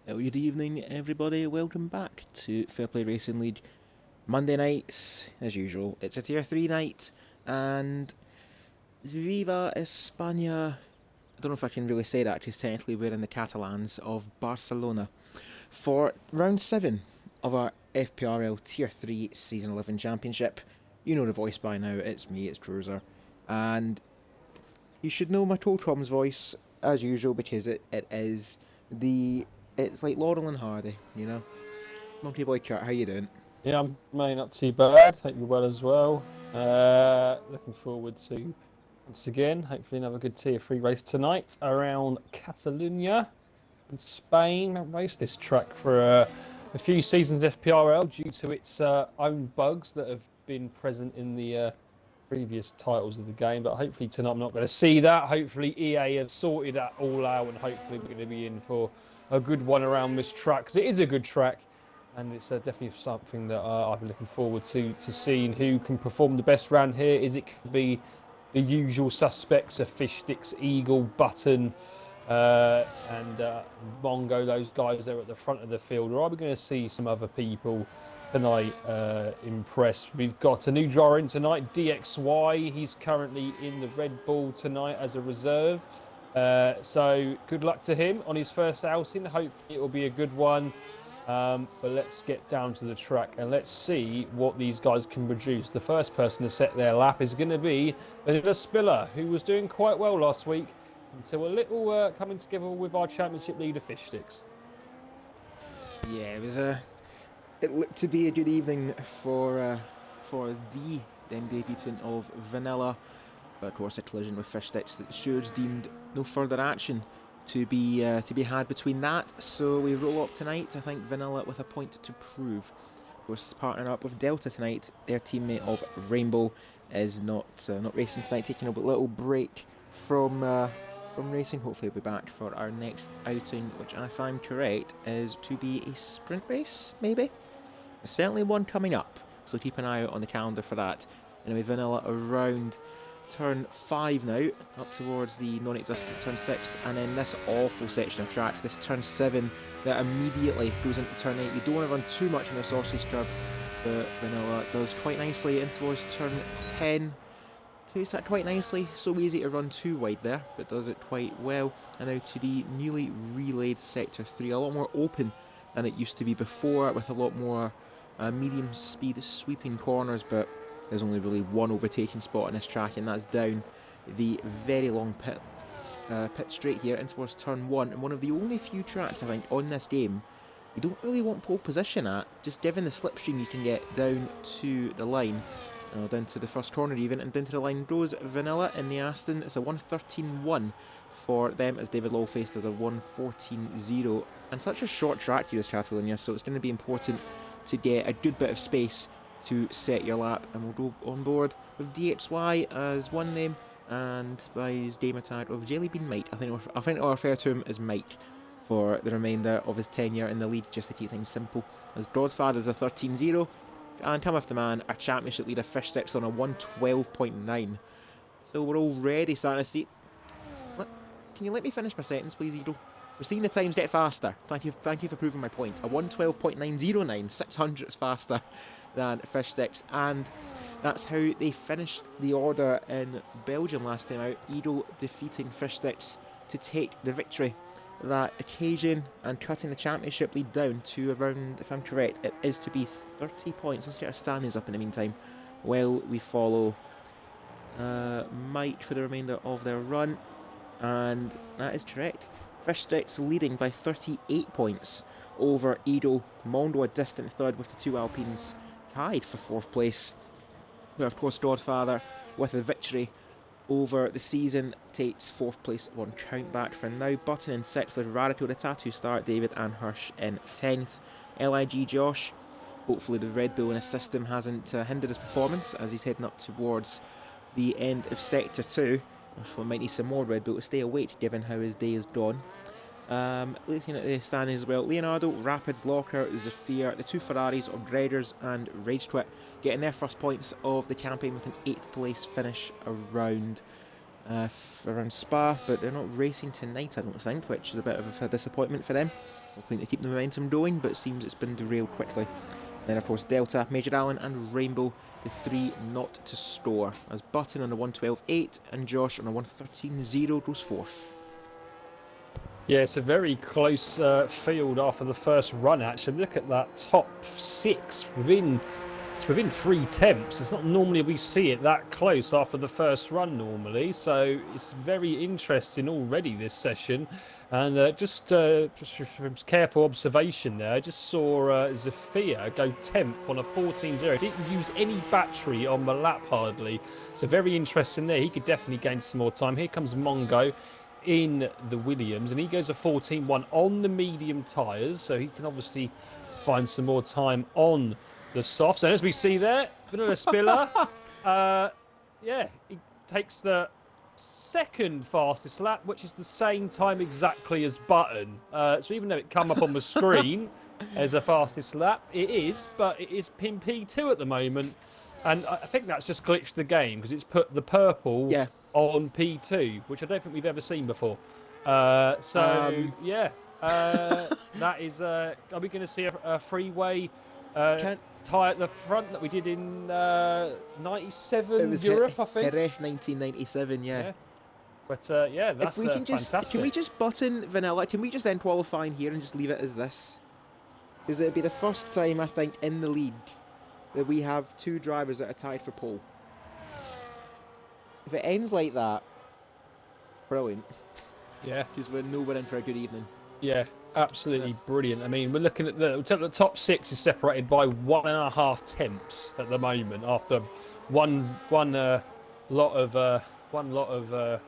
Good evening, everybody. Welcome back to Fair Play Racing League. Monday nights, as usual. It's a Tier 3 night, and Viva España. I don't know if I can really say that, because technically we're in the Catalans of Barcelona for round 7 of our FPRL Tier 3 Season 11 Championship. You know the voice by now. It's me, it's Cruiser. And you should know my Toll Tom's voice, as usual, because it's like Laurel and Hardy, you know. Monkey Boy Kurt, how you doing? Yeah, I'm not too bad. Hope you're well as well. Looking forward to, once again, hopefully another good Tier 3 race tonight around Catalonia in Spain. I've raced this track for a few seasons FPRL due to its own bugs that have been present in the previous titles of the game. But hopefully tonight I'm not going to see that. Hopefully EA have sorted that all out, and hopefully we're going to be in for a good one around this track, because it is a good track. And it's definitely something that I've been looking forward to seeing who can perform the best round here. Is it could be the usual suspects of Fish Sticks, Eagle, Button, and Mongo, those guys there at the front of the field, or are we going to see some other people tonight impress? We've got a new driver in tonight, DXY. He's currently in the Red Bull tonight as a reserve. So good luck to him on his first outing. Hopefully it will be a good one. But let's get down to the track and let's see what these guys can produce. The first person to set their lap is going to be Vanilla Spiller, who was doing quite well last week until a little coming together with our championship leader, Fish Sticks. Yeah, it looked to be a good evening for the then debutant of Vanilla, but of course a collision with Fish Sticks that stewards deemed no further action to be had between that, so we roll up tonight. I think Vanilla with a point to prove. Of course, partnering up with Delta tonight. Their teammate of Rainbow is not racing tonight, taking a little break from racing. Hopefully, he'll be back for our next outing, which, if I'm correct, is to be a sprint race, maybe. There's certainly one coming up, so keep an eye out on the calendar for that. Anyway, Vanilla around turn 5 now, up towards the non-existent turn 6, and then this awful section of track, this turn 7, that immediately goes into turn 8. You don't want to run too much on the sausage curb, but Vanilla does quite nicely in towards turn 10. Takes that quite nicely, so easy to run too wide there, but does it quite well. And now to the newly relayed sector 3, a lot more open than it used to be before, with a lot more medium speed sweeping corners, but there's only really one overtaking spot on this track, and that's down the very long pit straight here in towards turn 1, and one of the only few tracks, I think, on this game you don't really want pole position at, just given the slipstream you can get down to the line, down to the first corner even, and down to the line goes Vanilla in the Aston. It's a 1:13.1 for them, as David Lawface does a 1:14.0, and such a short track here is Catalonia, so it's going to be important to get a good bit of space to set your lap. And we'll go on board with DXY as one name, and by his gamer tag of Jellybean Mike. I think I'll refer to him as Mike for the remainder of his tenure in the league, just to keep things simple. As Godfather's a 13.0, and come off the man, our championship leader Fish Sticks on a 1:12.9. So we're already starting to see. Can you let me finish my sentence, please, Edo? We're seeing the times get faster. Thank you for proving my point. A 1:12.909, 600s faster than Fish Sticks, and that's how they finished the order in Belgium last time out. Edo defeating Fish Sticks to take the victory that occasion, and cutting the championship lead down to around, if I'm correct, it is to be 30 points. Let's get our standings up in the meantime while we follow Mike for the remainder of their run, and that is correct. Fish Sticks leading by 38 points over Edo. Mondo a distant third, with the two Alpines tied for 4th place. Where, of course, Godfather, with a victory over the season, takes 4th place on count back for now. Button in 6th with Radical, the Tattoo Star, David and Hirsch in 10th. LIG Josh, hopefully the Red Bull in his system hasn't hindered his performance as he's heading up towards the end of Sector 2. We might need some more Red Bull to stay awake, given how his day has gone. Looking at the standings as well, Leonardo, Rapids, Locker, Zafir, the two Ferraris of Graders and Rage Twit getting their first points of the campaign with an 8th place finish around Spa, but they're not racing tonight, I don't think, which is a bit of a disappointment for them. hoping to keep the momentum going, but it seems it's been derailed quickly. Then, of course, Delta, Major Allen and Rainbow, the 3 not to store, as Button on a 112.8 and Josh on a 113.0 goes fourth. Yeah, it's a very close field after the first run, actually. Look at that top 6 it's within 3 tenths. It's not normally we see it that close after the first run normally, so it's very interesting already this session. And just from careful observation there, I just saw Zafir go 10th on a 14.0. Didn't use any battery on the lap hardly, so very interesting there. He could definitely gain some more time. Here comes Mongo in the Williams, and he goes a 14.1 on the medium tyres, so he can obviously find some more time on the softs. And as we see there, Vanilla Spiller, yeah, he takes the second fastest lap, which is the same time exactly as Button. So even though it come up on the screen as a fastest lap, it is, but it is pin P2 at the moment. And I think that's just glitched the game because it's put the purple on P2, which I don't think we've ever seen before. Yeah, that is. Are we going to see a freeway tie at the front that we did in '97 Europe? I think. Ref 1997, yeah. But yeah, that's fantastic. Can we just Button Vanilla? Can we just end qualifying here and just leave it as this? Because it'd be the first time I think in the league that we have 2 drivers that are tied for pole. If it ends like that, brilliant. Yeah. Because we're in for a good evening. Yeah, absolutely brilliant. I mean, we're looking at the top 6 is separated by 1.5 tenths at the moment after one lot of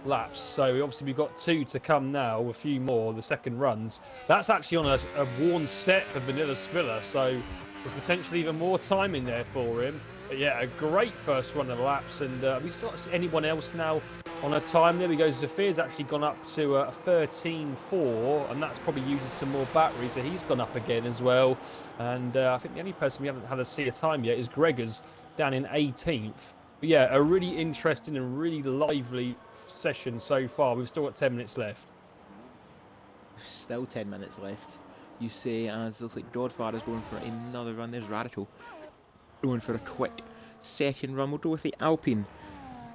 laps. So obviously we've got 2 to come now, a few more, the second runs. That's actually on a worn set for Vanilla Spiller, so there's potentially even more time in there for him. But yeah, a great first run of laps, and we've not seen anyone else now on a time. There we go. Zafir's actually gone up to a 13.4, and that's probably using some more battery, so he's gone up again as well. And I think the only person we haven't had to see a time yet is Gregors down in 18th. But yeah, a really interesting and really lively session so far. We've still got 10 minutes left. Still 10 minutes left. You say, as it looks like Dodfather's going for another run. There's Radical going for a quick second run. We'll go with the Alpine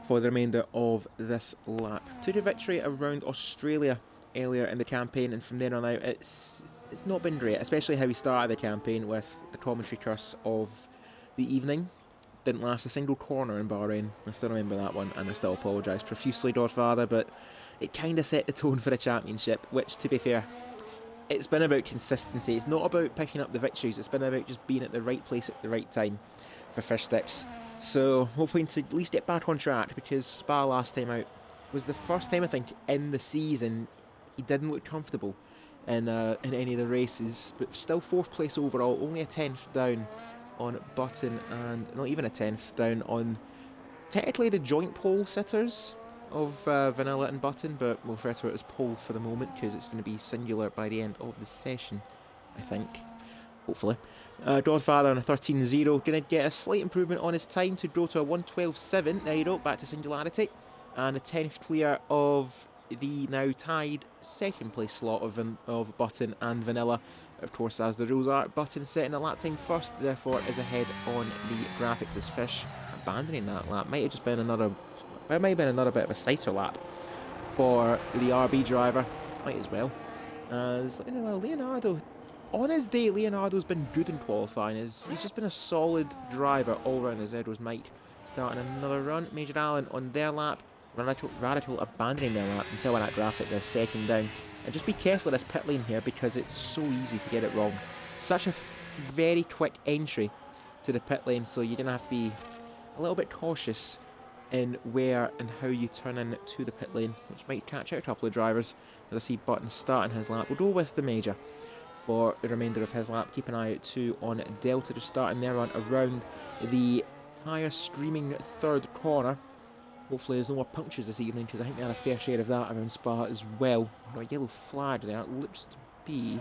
for the remainder of this lap. Took a victory around Australia earlier in the campaign, and from there on out it's not been great, especially how we started the campaign with the commentary curse of the evening. Didn't last a single corner in Bahrain. I still remember that one, and I still apologise profusely, Dodfather, but it kind of set the tone for the championship, which, to be fair, it's been about consistency. It's not about picking up the victories. It's been about just being at the right place at the right time for Fish Sticks. So hoping to at least get back on track, because Spa last time out was the first time I think in the season he didn't look comfortable in any of the races. But still 4th place overall, only a 10th down on Button, and not even a 10th down on technically the joint pole sitters of Vanilla and Button, but we'll refer to it as pole for the moment because it's going to be singular by the end of the session, I think, hopefully. Dodfather on a 13.0, going to get a slight improvement on his time to go to a 112.7. There you go, back to singularity, and a 10th clear of the now tied 2nd place slot of Button and Vanilla. Of course, as the rules are, Button setting a lap time first, therefore is ahead on the graphics as Fish abandoning that lap. Might have been another bit of a sighter lap for the RB driver. Might as well. As Leonardo, on his day, Leonardo's been good in qualifying. He's just been a solid driver all round, as Edwards might. Starting another run. Major Allen on their lap. Radical abandoning their lap until that graphic, they're 2nd down. And just be careful with this pit lane here, because it's so easy to get it wrong. Such a very quick entry to the pit lane, so you're going to have to be a little bit cautious in where and how you turn in to the pit lane, which might catch out a couple of drivers. As I see Button starting his lap, we'll go with the Major for the remainder of his lap. Keep an eye out too on Delta, just starting their run around the tyre streaming 3rd corner. Hopefully there's no more punctures this evening, because I think they had a fair share of that around Spa as well. A yellow flag there. It looks to be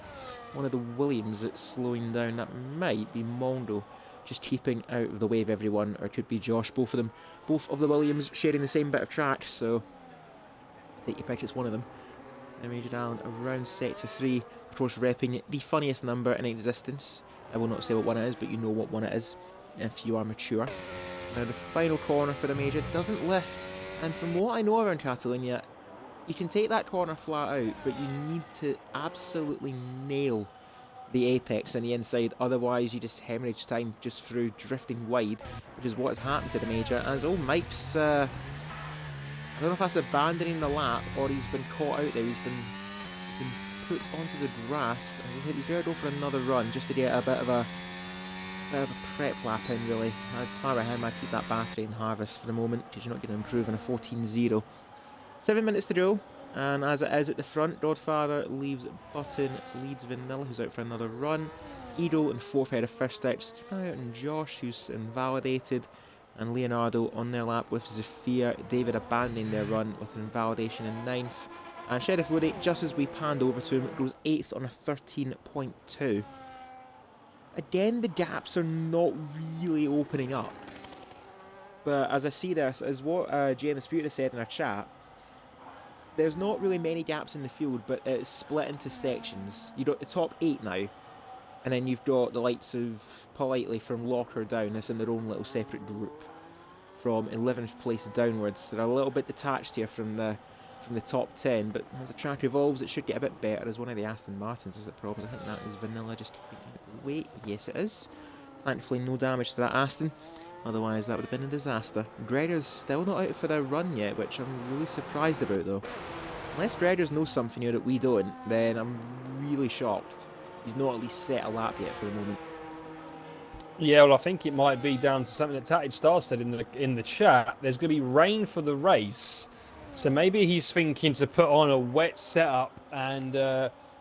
one of the Williams that's slowing down. That might be Mondo, just keeping out of the way of everyone, or it could be Josh. Both of the Williams sharing the same bit of track, so take your pick, it's one of them. And Major Allen around sector 3, of course, repping the funniest number in existence. I will not say what one it is, but you know what one it is if you are mature. Now the final corner for the major doesn't lift, and from what I know around Catalonia, you can take that corner flat out, but you need to absolutely nail the apex and the inside, otherwise you just hemorrhage time just through drifting wide, which is what has happened to the major. As Mike's, I don't know if that's abandoning the lap or he's been caught out there. He's been put onto the grass, and he's going to go for another run just to get a bit of a prep lap in, really. I'd fire ahead, I keep that battery in harvest for the moment, because you're not going to improve on a 14.0. 7 minutes to go, and as it is at the front, Godfather leaves Button, leads Vanilla, who's out for another run. Edo in 4th head of first sticks, and Josh, who's invalidated, and Leonardo on their lap with Zafir. David abandoning their run with an invalidation in 9th. And Sheriff Woody, just as we panned over to him, goes 8th on a 13.2. Again, the gaps are not really opening up. But as I see there, as what Jay and the Spirit said in our chat, there's not really many gaps in the field, but it's split into sections. You've got the top 8 now, and then you've got the likes of Politely from Locker down, that's in their own little separate group. From 11th place downwards, they're a little bit detached here from the top 10, but as the track evolves, it should get a bit better. As one of the Aston Martins is the problems. I think that is Vanilla just wait. Yes, it is. Thankfully, no damage to that Aston. Otherwise, that would have been a disaster. Gregor's still not out for their run yet, which I'm really surprised about, though. Unless Gregor's knows something here that we don't, then I'm really shocked. He's not at least set a lap yet for the moment. Yeah, well, I think it might be down to something that Tatted Star said in the chat. There's going to be rain for the race, so maybe he's thinking to put on a wet setup and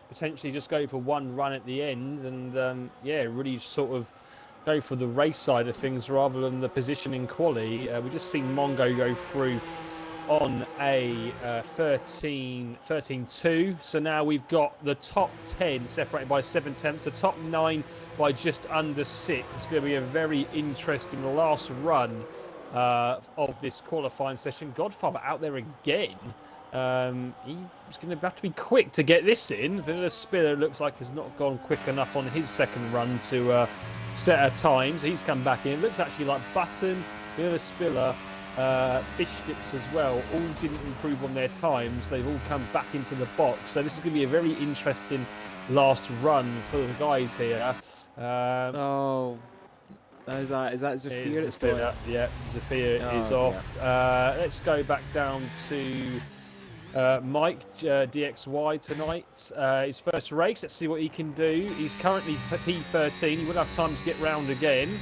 potentially just go for one run at the end, and yeah, really sort of go for the race side of things rather than the positioning quali. We just seen Mongo go through on a 13.2, so now we've got the top 10 separated by 7 tenths, the top 9 by just under 6. It's going to be a very interesting last run of this qualifying session. Godfather out there again. He's going to have to be quick to get this in. Vanilla Spiller looks like has not gone quick enough on his second run to set a time, so he's come back in. It looks actually like Button, Vanilla Spiller, Fish Sticks as well, all didn't improve on their times. They've all come back into the box, so this is going to be a very interesting last run for the guys here. Is that Zafir? Yeah, Zafir is off. Let's go back down to Mike DXY tonight. His first race. Let's see what he can do. He's currently P13. He will have time to get round again.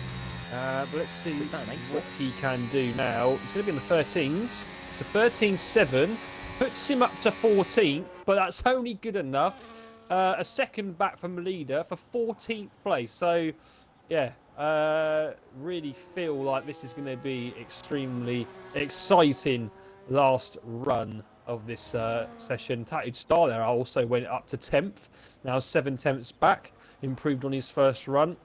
But let's see what he can do now. He's going to be in the 13s. So 13.7 puts him up to 14th, but that's only good enough. A second back from the leader for 14th place. So, yeah, really feel like this is going to be extremely exciting last run of this session. Tatted Star there also went up to 10th. Now 7 tenths back. Improved on his first run.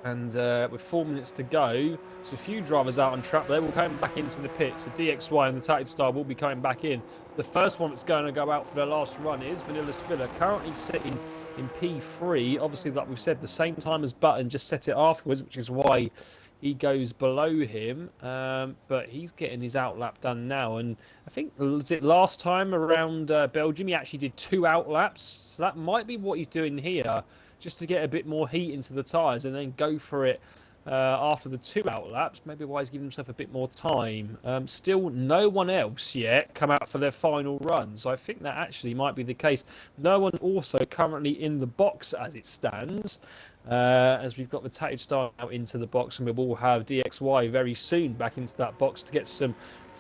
And with 4 minutes to go, there's a few drivers out on track. They will come back into the pits. The DXY and the Tatted Star will be coming back in. The first one that's going to go out for their last run is Vanilla Spiller, currently sitting in P3. Obviously, like we've said, the same time as Button, just set it afterwards, which is why he goes below him. But he's getting his outlap done now. And I think, was it last time around Belgium, he actually did 2 outlaps. So that might be what he's doing here, just to get a bit more heat into the tyres and then go for it after the 2 outlaps. Maybe why he's giving himself a bit more time. Still no one else yet come out for their final run, so I think that actually might be the case. No one also currently in the box as it stands, as we've got the Tatted Star out into the box, and we will have DXY very soon back into that box to get some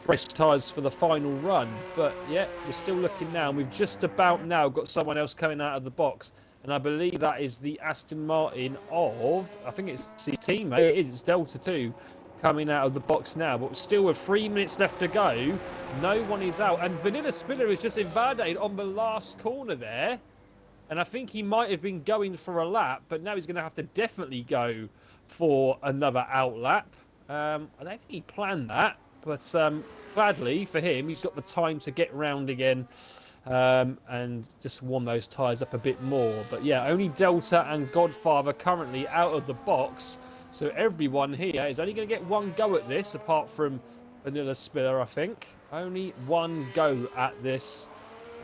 fresh tyres for the final run. But yeah, we're still looking now, and we've just about now got someone else coming out of the box. And I believe that is the Aston Martin of, I think it's his teammate. It is, it's Delta 2 coming out of the box now. But still with 3 minutes left to go, no one is out. And Vanilla Spiller is just invalidated on the last corner there. And I think he might have been going for a lap, but now he's going to have to definitely go for another outlap. I don't think he planned that, but gladly for him, he's got the time to get round again and just warm those tyres up a bit more. But yeah, only Delta and Godfather currently out of the box. So everyone here is only going to get one go at this, apart from Vanilla Spiller, I think. Only one go at this.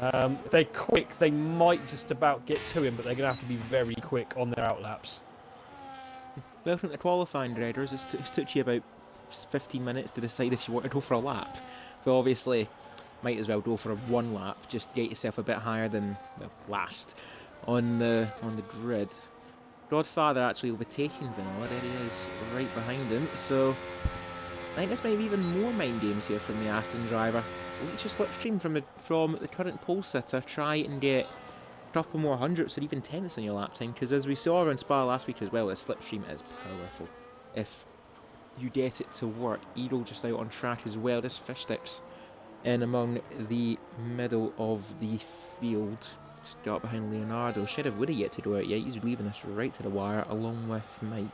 If they're quick, they might just about get to him, but they're going to have to be very quick on their outlaps. Welcome to qualifying, Dreaders. It took you about 15 minutes to decide if you want to go for a lap. But obviously, might as well go for a one lap just to get yourself a bit higher than, well, last on the grid. Godfather actually overtaking Vanilla. There he is, right behind him. So I think this might be even more mind games here from the Aston driver. Let's just slipstream from the current pole sitter. Try and get a couple more hundredths or even tenths on your lap time, because as we saw around Spa last week as well, the slipstream is powerful. If you get it to work. Eagle just out on track as well. This fish sticks in among the middle of the field. Start behind Leonardo. Sheriff Woody yet to go out yet. He's leaving us right to the wire along with Mike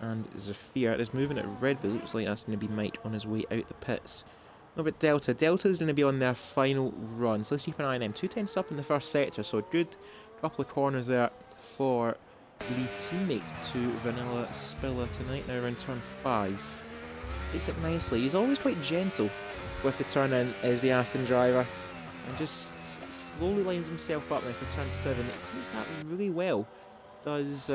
and Zafir. Is moving at Red Bull. Looks like that's going to be Mike on his way out the pits. No, but Delta. Delta's going to be on their final run, so let's keep an eye on them. 2 tenths up in the first sector, so a good couple of corners there for the teammate to Vanilla Spiller tonight. Now around turn 5. Takes it nicely. He's always quite gentle with the turn in, is the Aston driver, and just slowly lines himself up now for turn 7. It takes that really well. Does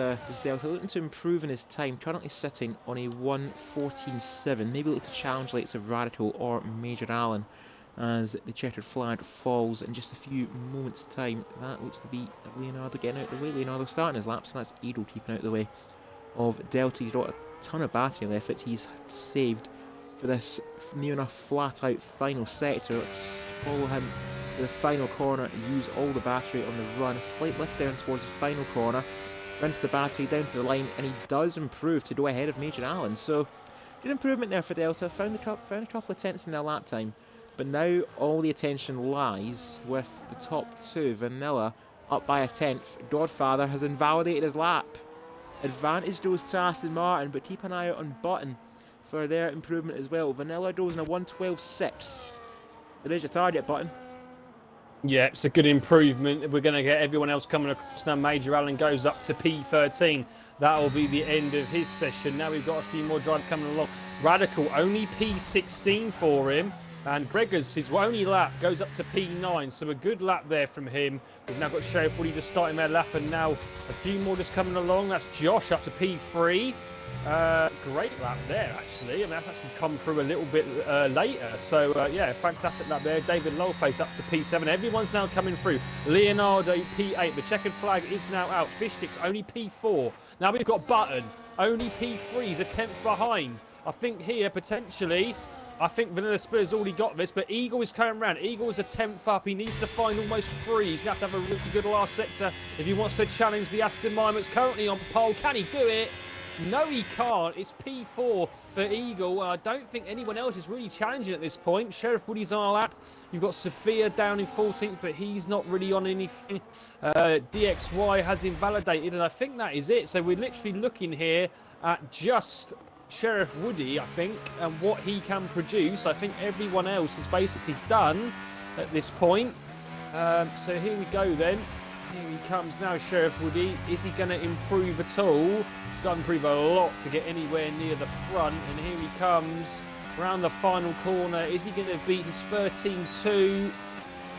Delta, looking to improve in his time, currently sitting on a 1:14.7. Maybe look to challenge likes of Radical or Major Allen as the checkered flag falls in just a few moments' time. That looks to be Leonardo getting out of the way. Leonardo starting his laps, and that's Eagle keeping out of the way of Delta. He's got a ton of battery left, which he's saved for this near enough flat out final sector. Let's follow him to the final corner and use all the battery on the run. A slight lift down towards the final corner. Runs the battery down to the line, and he does improve to go ahead of Major Allen. So good improvement there for Delta. Found a couple of tenths in their lap time, but now all the attention lies with the top two. Vanilla up by a tenth. Godfather has invalidated his lap. Advantage goes to Aston Martin, but keep an eye out on Button for their improvement as well. Vanilla goes in a 1:12.6. So there's your target, Button. Yeah, it's a good improvement. We're going to get everyone else coming across now. Major Allen goes up to P13. That will be the end of his session. Now we've got a few more drivers coming along. Radical, only P16 for him. And Gregors, his only lap, goes up to P9. So a good lap there from him. We've now got Sheriff Woody just starting their lap. And now a few more just coming along. That's Josh up to P3. Great lap there, actually. I mean, that's actually come through a little bit later. So, yeah, fantastic lap there. David Lowface up to P7. Everyone's now coming through. Leonardo, P8. The checkered flag is now out. Fishsticks, only P4. Now we've got Button, only P3. He's a tenth behind. I think here, potentially, I think Vanilla Spiller's already got this, but Eagle is coming around. Eagle is a tenth up. He needs to find almost 3. He's going to have a really good last sector if he wants to challenge the Aston Martin that's currently on pole. Can he do it? No, he can't. It's P4 for Eagle. I don't think anyone else is really challenging at this point. Sheriff Woody's on our lap. You've got Sophia down in 14th, but he's not really on anything. DXY has invalidated, and I think that is it. So we're literally looking here at just Sheriff Woody, I think, and what he can produce. I think everyone else is basically done at this point. So here we go then. Here he comes now, Sheriff Woody. Is he going to improve at all? He's got to improve a lot to get anywhere near the front. And here he comes around the final corner. Is he going to beat his 13.2?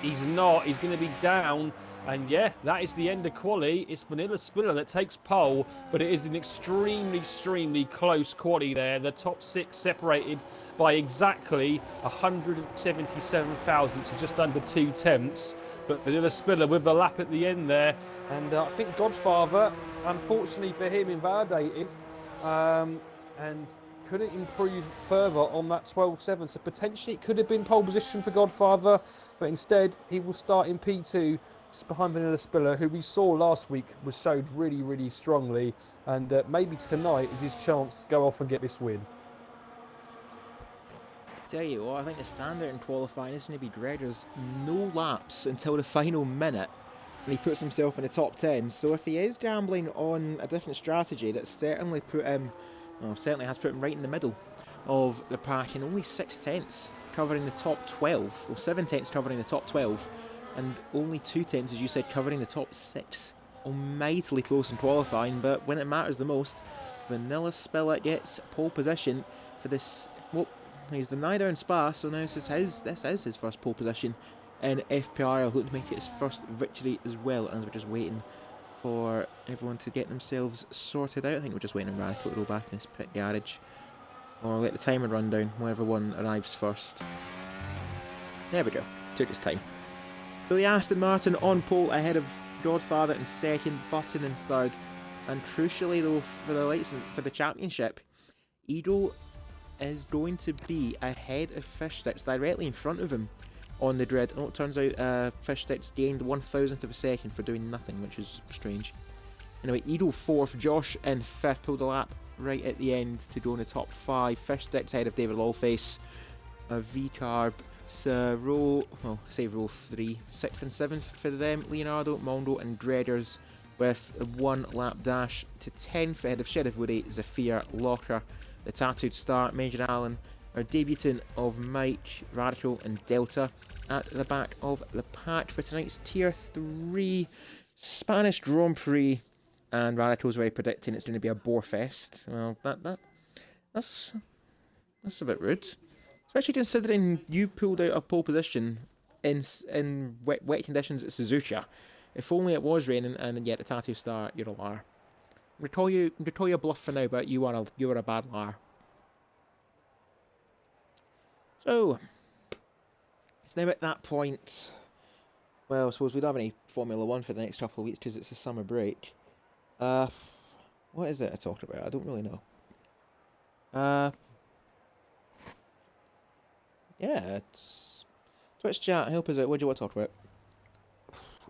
He's not. He's going to be down. And yeah, that is the end of quali. It's Vanilla Spiller that takes pole, but it is an extremely close quali there. The top 6 separated by exactly 177 thousandths, so just under 2 tenths. But Vanilla Spiller with the lap at the end there. And I think Godfather, unfortunately for him, invalidated and couldn't improve further on that 12.7. So potentially it could have been pole position for Godfather, but instead he will start in P2 just behind Vanilla Spiller, who we saw last week was showed really strongly. And maybe tonight is his chance to go off and get this win. Tell you what, I think the standard in qualifying is going to be Gregor's no laps until the final minute, and he puts himself in the top 10. So if he is gambling on a different strategy, that certainly has put him right in the middle of the pack, and only 6 tenths covering the top 12, well 7 tenths covering the top 12 and only 2 tenths, as you said, covering the top 6. Almightily close in qualifying, but when it matters the most, Vanilla Spiller gets pole position for this. Well, he's the neither in Spa, so now this is his first pole position in FPRL, looking to make it his first victory as well. As we're just waiting for everyone to get themselves sorted out. I think we're just waiting on Radical to go back in his pit garage, or let the timer run down, whoever one arrives first. There we go, took its time. So the Aston Martin on pole ahead of Godfather in second, Button in third, and crucially though for the championship, Edo is going to be ahead of Fish Sticks, directly in front of him on the grid. And it turns out Fish Sticks gained 1,000th of a second for doing nothing, which is strange. Anyway, Edo fourth, Josh in fifth, pulled a lap right at the end to go in the top 5. Fish Sticks ahead of David Lawface, V-Carb, row 3, 6th and 7th for them, Leonardo, Mondo and Dredders, with a 1 lap dash to 10th ahead of Sheriff Woody, Zafir, Locker, the Tattooed Star, Major Allen, our debutant of Mike, Radical and Delta at the back of the pack for tonight's Tier 3 Spanish Grand Prix. And Radical's already predicting it's going to be a bore fest. Well, that's a bit rude. Especially considering you pulled out a pole position in wet conditions at Suzuka. If only it was raining, and yet the Tattoo Star, you're a liar. I'm gonna call you a bluff for now, but you are a bad liar. So it's now at that point. Well, I suppose we don't have any Formula 1 for the next couple of weeks because it's a summer break. What is it I talked about? I don't really know. Yeah, it's Twitch chat. Help us out. What do you want to talk about?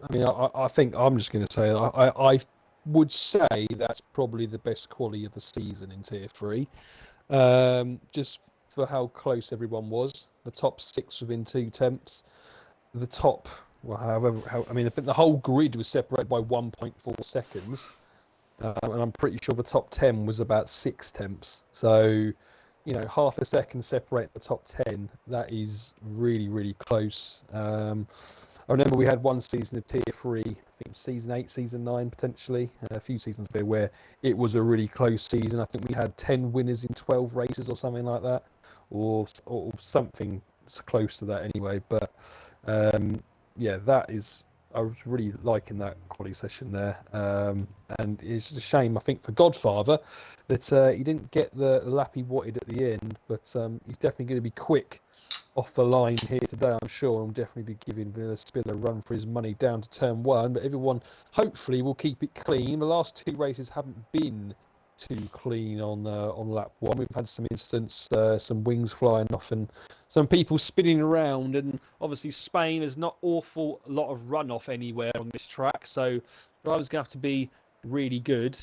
I mean, I think I'm just going to say I would say that's probably the best quality of the season in Tier 3. Just for how close everyone was. The top 6 within 2 tenths. The top, I mean, I think the whole grid was separated by 1.4 seconds. And I'm pretty sure the top 10 was about 6 tenths. So, you know, half a second separate the top 10. That is really, really close. I remember we had one season of Tier 3, I think season 8, season 9 potentially, a few seasons ago, where it was a really close season. I think we had 10 winners in 12 races or something like that, or something close to that anyway. But yeah, I was really liking that quality session there. And it's a shame, I think, for Godfather that he didn't get the lap he wanted at the end, but he's definitely going to be quick off the line here today, I'm sure. I'll definitely be giving the Spiller a run for his money down to turn 1, but everyone hopefully will keep it clean. The last 2 races haven't been too clean on lap 1. We've had some incidents, some wings flying off and some people spinning around, and obviously Spain has not awful lot of runoff anywhere on this track, so drivers going to have to be really good.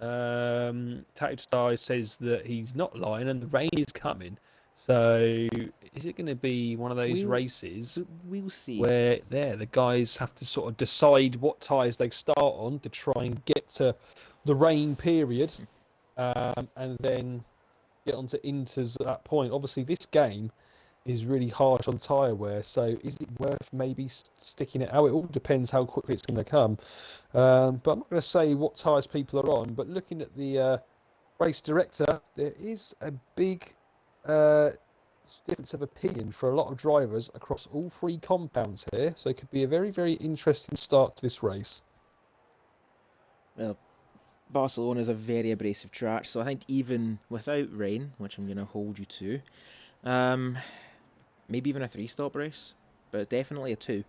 Tattooed Star says that he's not lying and the rain is coming. So is it going to be one of those races we'll see where the guys have to sort of decide what tyres they start on to try and get to the rain period, and then get onto inters at that point? Obviously, this game is really harsh on tyre wear, so is it worth maybe sticking it out? It all depends how quickly it's going to come. But I'm not going to say what tyres people are on, but looking at the race director, there is a big difference of opinion for a lot of drivers across all 3 compounds here, so it could be a very, very interesting start to this race. Well, Barcelona is a very abrasive track, so I think even without rain, which I'm going to hold you to, maybe even a 3-stop race, but definitely a 2,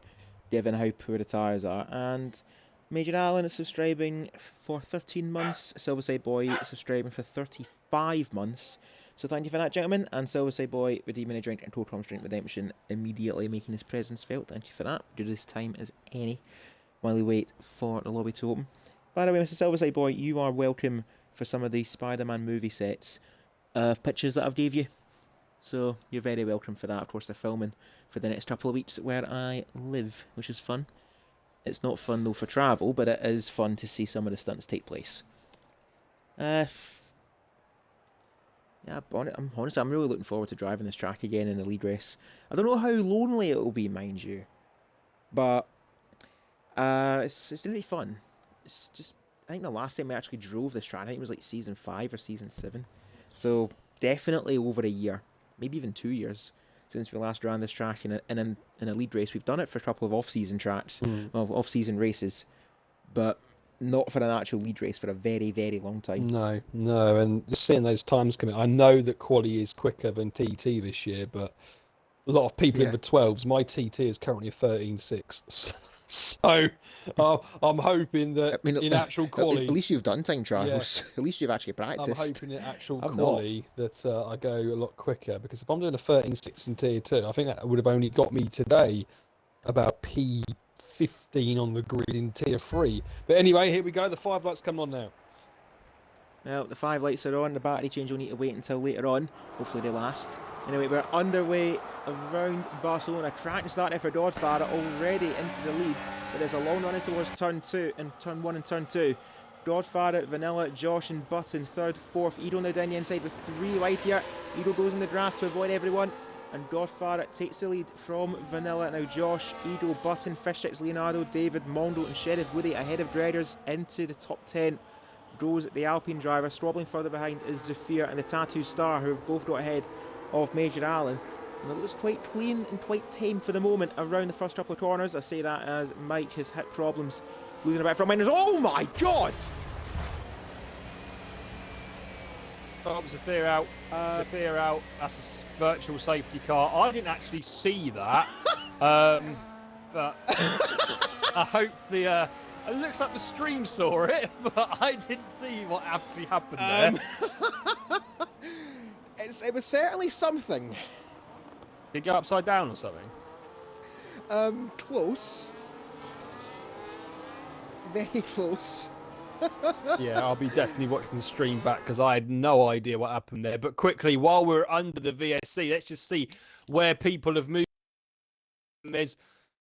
given how poor the tyres are. And Major Allen is subscribing for 13 months, Silverside Boy is subscribing for 35 months. So thank you for that, gentlemen. And Silverside Boy redeeming a drink and Total Promise Drink Redemption, immediately making his presence felt. Thank you for that. Do this time as any while we wait for the lobby to open. By the way, Mr. Silverside Boy, you are welcome for some of the Spider-Man movie sets of pictures that I've gave you. So you're very welcome for that. Of course, they're filming for the next couple of weeks where I live, which is fun. It's not fun though for travel, but it is fun to see some of the stunts take place. Yeah, honestly, I'm really looking forward to driving this track again in the lead race. I don't know how lonely it will be, mind you. But it's really fun. It's just, I think the last time we actually drove this track, I think it was like season 5 or season 7. So definitely over a year, maybe even 2 years since we last ran this track in a lead race. We've done it for a couple of off-season tracks, well, off-season races, but not for an actual lead race for a very, very long time. No, and just seeing those times coming, I know that quali is quicker than TT this year, but a lot of people in the 12s. My TT is currently a 13.6, so I'm hoping that in actual quali, at least you've done time yeah, trials. At least you've actually I'm practiced. hoping in actual I'm quali that I go a lot quicker, because if I'm doing a 13.6 in tier 2, I think that would have only got me today about P15 on the grid in tier 3. But anyway, here we go. The 5 lights coming on now. Well, the 5 lights are on. The battery change will need to wait until later on. Hopefully they last. Anyway, we're underway around Barcelona. Track starting for Dodfather already into the lead. But there's a long run in towards turn 2 and turn 1 and turn 2. Dodfather, Vanilla, Josh and Button, 3rd, 4th. Edo now down the inside with 3 wide here. Edo goes in the grass to avoid everyone. And Dodfather takes the lead from Vanilla. Now Josh, Edo, Button, Fishsticks, Leonardo, David, Mondo and Sheriff Woody ahead of Dreaders into the top 10. Goes the Alpine driver. Squabbling further behind is Zafir and the Tattoo Star, who have both got ahead of Major Allen. And it looks quite clean and quite tame for the moment around the first couple of corners. I say that as Mike has hit problems losing about from minors. Oh my god! Oh, Zafir out. Zafir out. That's a virtual safety car. I didn't actually see that. But I hope the... it looks like the stream saw it, but I didn't see what actually happened there. It was certainly something. Did it go upside down or something? Close. Very close. Yeah, I'll be definitely watching the stream back because I had no idea what happened there. But quickly, while we're under the VSC, let's just see where people have moved. There's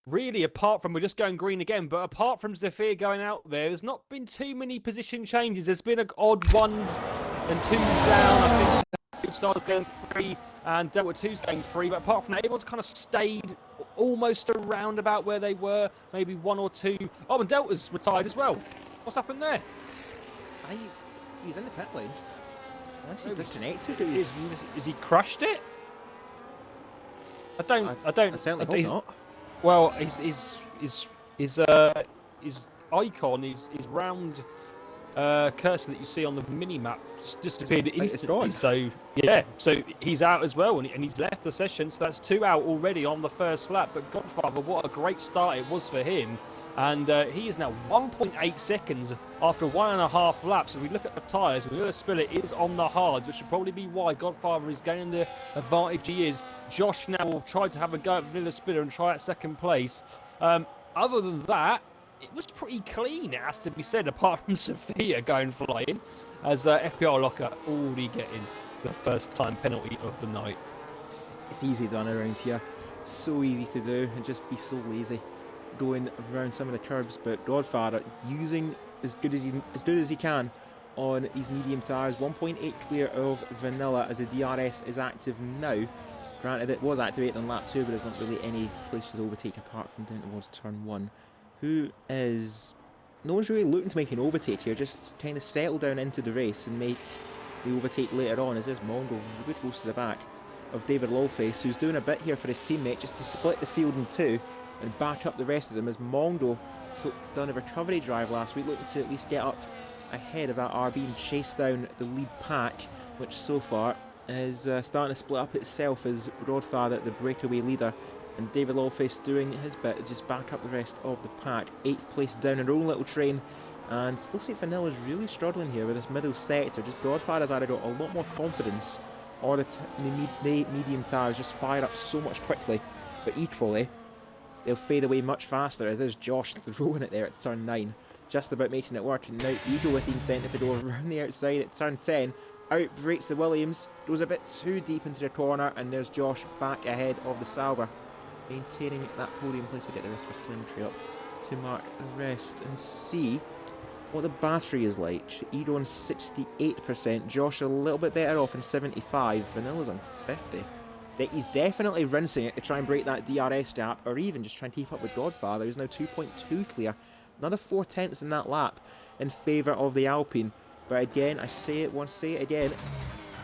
really, apart from, we're just going green again, but apart from Zafir going out there's not been too many position changes. There's been odd 1s and 2s down. I think Star's going 3 and Delta 2's going 3. But apart from that, everyone's kind of stayed almost around about where they were. Maybe 1 or 2. Oh, and Delta's retired as well. What's happened there? He's in the pit lane. Unless he's disconnected. Is he crushed it? I certainly hope not. Well, his icon, his round cursor that you see on the mini map just disappeared instantly. So yeah, so he's out as well, and he's left the session. So that's 2 out already on the first lap. But Godfather, what a great start it was for him. And he is now 1.8 seconds after 1.5 laps. If we look at the tyres, Vanilla Spiller is on the hards, which should probably be why Godfather is gaining the advantage he is. Josh now will try to have a go at Vanilla Spiller and try at 2nd place. Other than that, it was pretty clean, it has to be said, apart from Sophia going flying, as FPRL Locker already getting the first time penalty of the night. It's easy done around here. So easy to do and just be so lazy going around some of the curbs, but Godfather using as good as he can on these medium tyres. 1.8 clear of Vanilla as the DRS is active now. Granted, it was activated on lap 2, but there's not really any place to overtake apart from down towards turn 1. No one's really looking to make an overtake here, just kind of settle down into the race and make the overtake later on, as this Mongo really close to the back of David Lawface, who's doing a bit here for his teammate just to split the field in 2 and back up the rest of them, as Mondo done a recovery drive last week, looking to at least get up ahead of that RB and chase down the lead pack, which so far is starting to split up itself as Rodfather, the breakaway leader, and David Lawface doing his bit to just back up the rest of the pack. 8th place down in their own little train, and still see Vanilla's really struggling here with this middle sector. Just Godfather's added a lot more confidence, or the medium tyres just fire up so much quickly, but equally they'll fade away much faster, as is Josh throwing it there at turn 9, just about making it work. And now Edo with the incentive to go around the outside at turn 10, out breaks the Williams, goes a bit too deep into the corner, and there's Josh back ahead of the Sauber, maintaining that podium place. We get the rest of the telemetry up to mark the rest and see what the battery is like. Edo on 68%, Josh a little bit better off on 75, Vanilla's on 50. He's definitely rinsing it to try and break that DRS gap, or even just try and keep up with Godfather, who's now 2.2 clear. Another 4 tenths in that lap in favour of the Alpine. But again, I say it once, say it again,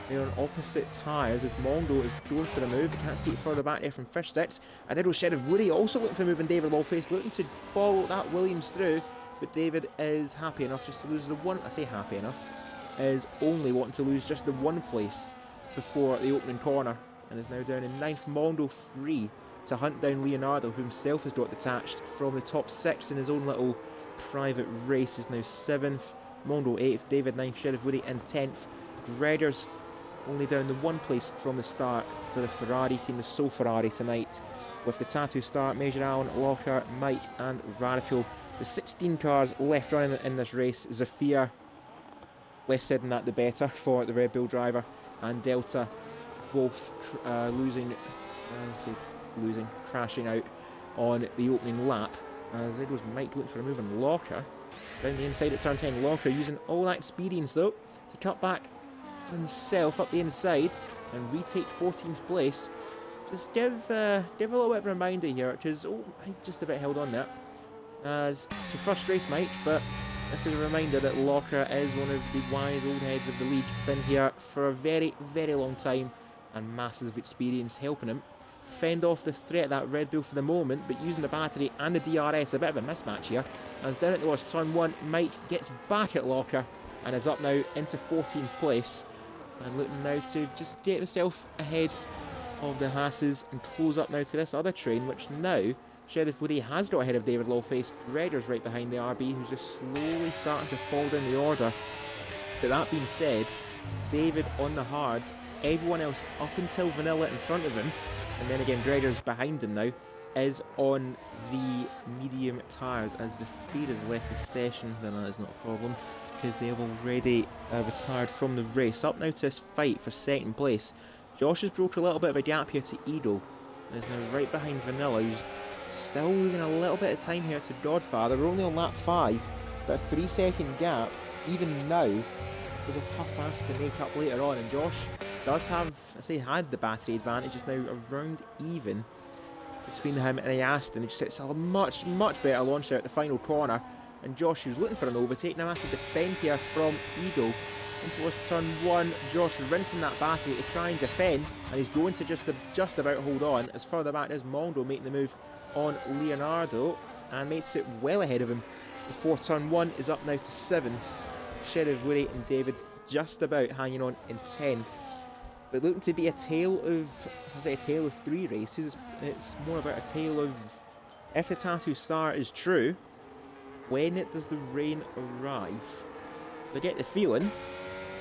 they're on opposite tyres as Mondo is going for the move. You can't see it further back there from Fishsticks. Adidro Sheriff Woody also looking for a move, and David Lawface looking to follow that Williams through. But David is happy enough just to lose the one. I say happy enough, is only wanting to lose just the one place before the opening corner, and is now down in 9th. Mondo free to hunt down Leonardo, who himself has got detached from the top 6 in his own little private race. Is now 7th. Mondo 8th. David 9th. Sheriff Woody in 10th. Gregors only down the one place from the start for the Ferrari team, the sole Ferrari tonight, with the Tattoo start, Major Allen, Locker, Mike and Radical. The 16 cars left running in this race. Zafir, less said than that the better for the Red Bull driver, and Delta both crashing out on the opening lap. As it was Mike looking for a move on Locker down the inside at turn 10. Locker using all that experience though to cut back himself up the inside and retake 14th place. Just give a little bit of a reminder here, because he just about held on there. As it's a first race, Mike, but this is a reminder that Locker is one of the wise old heads of the league. Been here for a very, very long time, and masses of experience helping him fend off the threat of that Red Bull for the moment, but using the battery and the DRS, a bit of a mismatch here. As down at the worst, turn 1, Mike gets back at Locker and is up now into 14th place, and looking now to just get himself ahead of the Haas's and close up now to this other train, which now Sheriff Woody has got ahead of David Lawface. Gregor's right behind the RB, who's just slowly starting to fall down the order. But that being said, David on the hards, everyone else up until Vanilla in front of him, and then again Gregor's behind him now, is on the medium tyres. As Zafir has left the session, then that is not a problem, because they have already retired from the race. Up now to this fight for second place. Josh has broke a little bit of a gap here to Eagle, and is now right behind Vanilla, who's still losing a little bit of time here to Godfather. We're only on lap 5, but a 3-second gap, even now, is a tough ask to make up later on. And Josh does have, had the battery advantage, is now around even between him and the Aston. He just hits a much, much better launch out at the final corner. And Josh, who's looking for an overtake, now has to defend here from Eagle into towards turn 1. Josh rinsing that battery to try and defend, and he's going to just about hold on. As further back is Mondo making the move on Leonardo, and makes it well ahead of him before turn 1 is up now to 7th. Sheriff Woody and David just about hanging on in 10th. But looking to be a tale of, a tale of 3 races. It's more about a tale of, if the Tattoo Star is true, when does the rain arrive? I get the feeling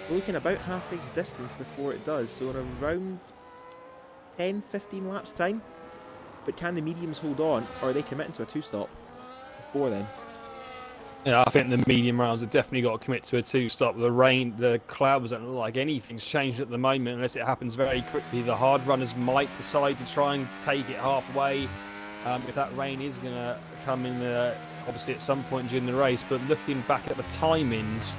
we're looking about half race distance before it does, so in around 10-15 laps time. But can the mediums hold on, or are they committing to a 2-stop before then? Yeah, I think the medium rounds have definitely got to commit to a 2-stop. The rain, the clouds don't look like anything's changed at the moment, unless it happens very quickly. The hard runners might decide to try and take it halfway, if that rain is going to come in, obviously at some point during the race. But looking back at the timings,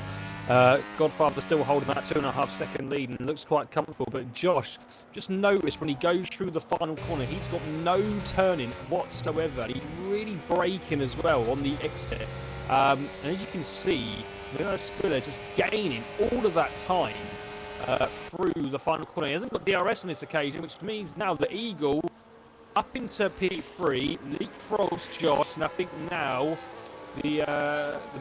Godfather still holding that 2.5 second lead and looks quite comfortable. But Josh, just notice when he goes through the final corner, he's got no turning whatsoever. He's really braking as well on the exit. And as you can see, Spiller just gaining all of that time through the final corner. He hasn't got DRS on this occasion, which means now the Eagle up into P3, leapfrogs Josh, and I think now the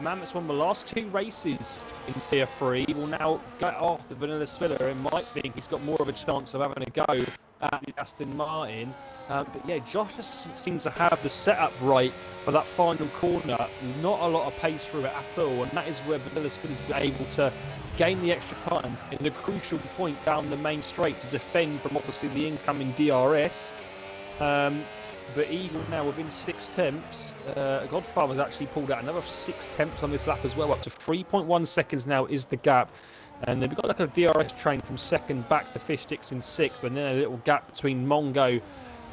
man that's won the last 2 races in Tier 3 will now go after Vanilla Spiller and might think he's got more of a chance of having a go at the Aston Martin. But yeah, Josh doesn't seem to have the setup right for that final corner. Not a lot of pace through it at all, and that is where Vanilla Spiller's been able to gain the extra time in the crucial point down the main straight to defend from obviously the incoming DRS. But Eagle now within 6 tenths. Godfather's actually pulled out another 6 tenths on this lap as well. Up to 3.1 seconds now is the gap. And then we've got like a DRS train from 2nd back to Fishsticks in 6th. But then a little gap between Mongo,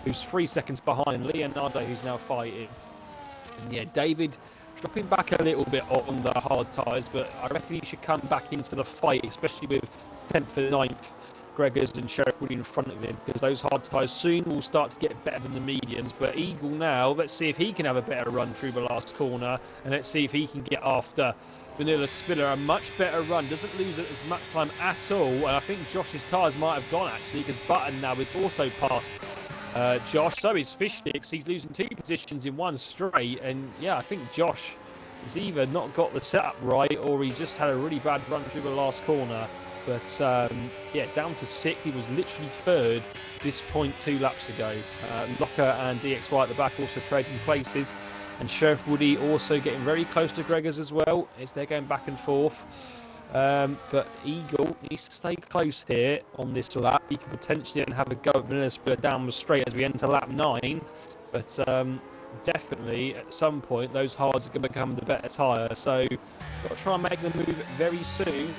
who's 3 seconds behind, and Leonardo, who's now fighting. And yeah, David dropping back a little bit on the hard tyres. But I reckon he should come back into the fight, especially with 10th and 9th. McGregor's and Sheriff Woody in front of him, because those hard tyres soon will start to get better than the mediums. But Eagle now, let's see if he can have a better run through the last corner, and let's see if he can get after Vanilla Spiller. A much better run, doesn't lose it as much time at all, and I think Josh's tyres might have gone actually, because Button now is also past Josh. So is Fish Sticks. He's losing 2 positions in one straight, and yeah, I think Josh has either not got the setup right, or he just had a really bad run through the last corner. But yeah, down to 6th. He was literally 3rd this point 2 laps ago. Locker and DXY at the back also trading places, and Sheriff Woody also getting very close to Gregors as well, as they're going back and forth. But Eagle needs to stay close here on this lap. He can potentially then have a go at Vanilla Spiller down the straight as we enter lap 9. But definitely at some point those hards are going to become the better tyre. So got to try and make the move very soon.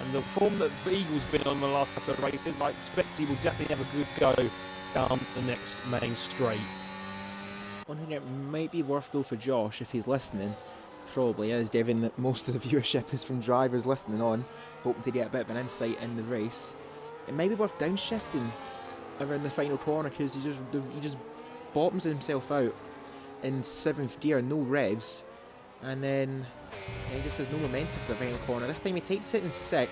And the form that Eagle's been on the last couple of races, I expect he will definitely have a good go down the next main straight. One thing it might be worth though for Josh, if he's listening, probably is, given that most of the viewership is from drivers listening on, hoping to get a bit of an insight in the race. It might be worth downshifting around the final corner, because he just bottoms himself out in 7th gear, no revs, and then he just has no momentum for the final corner. This time he takes it in 6th,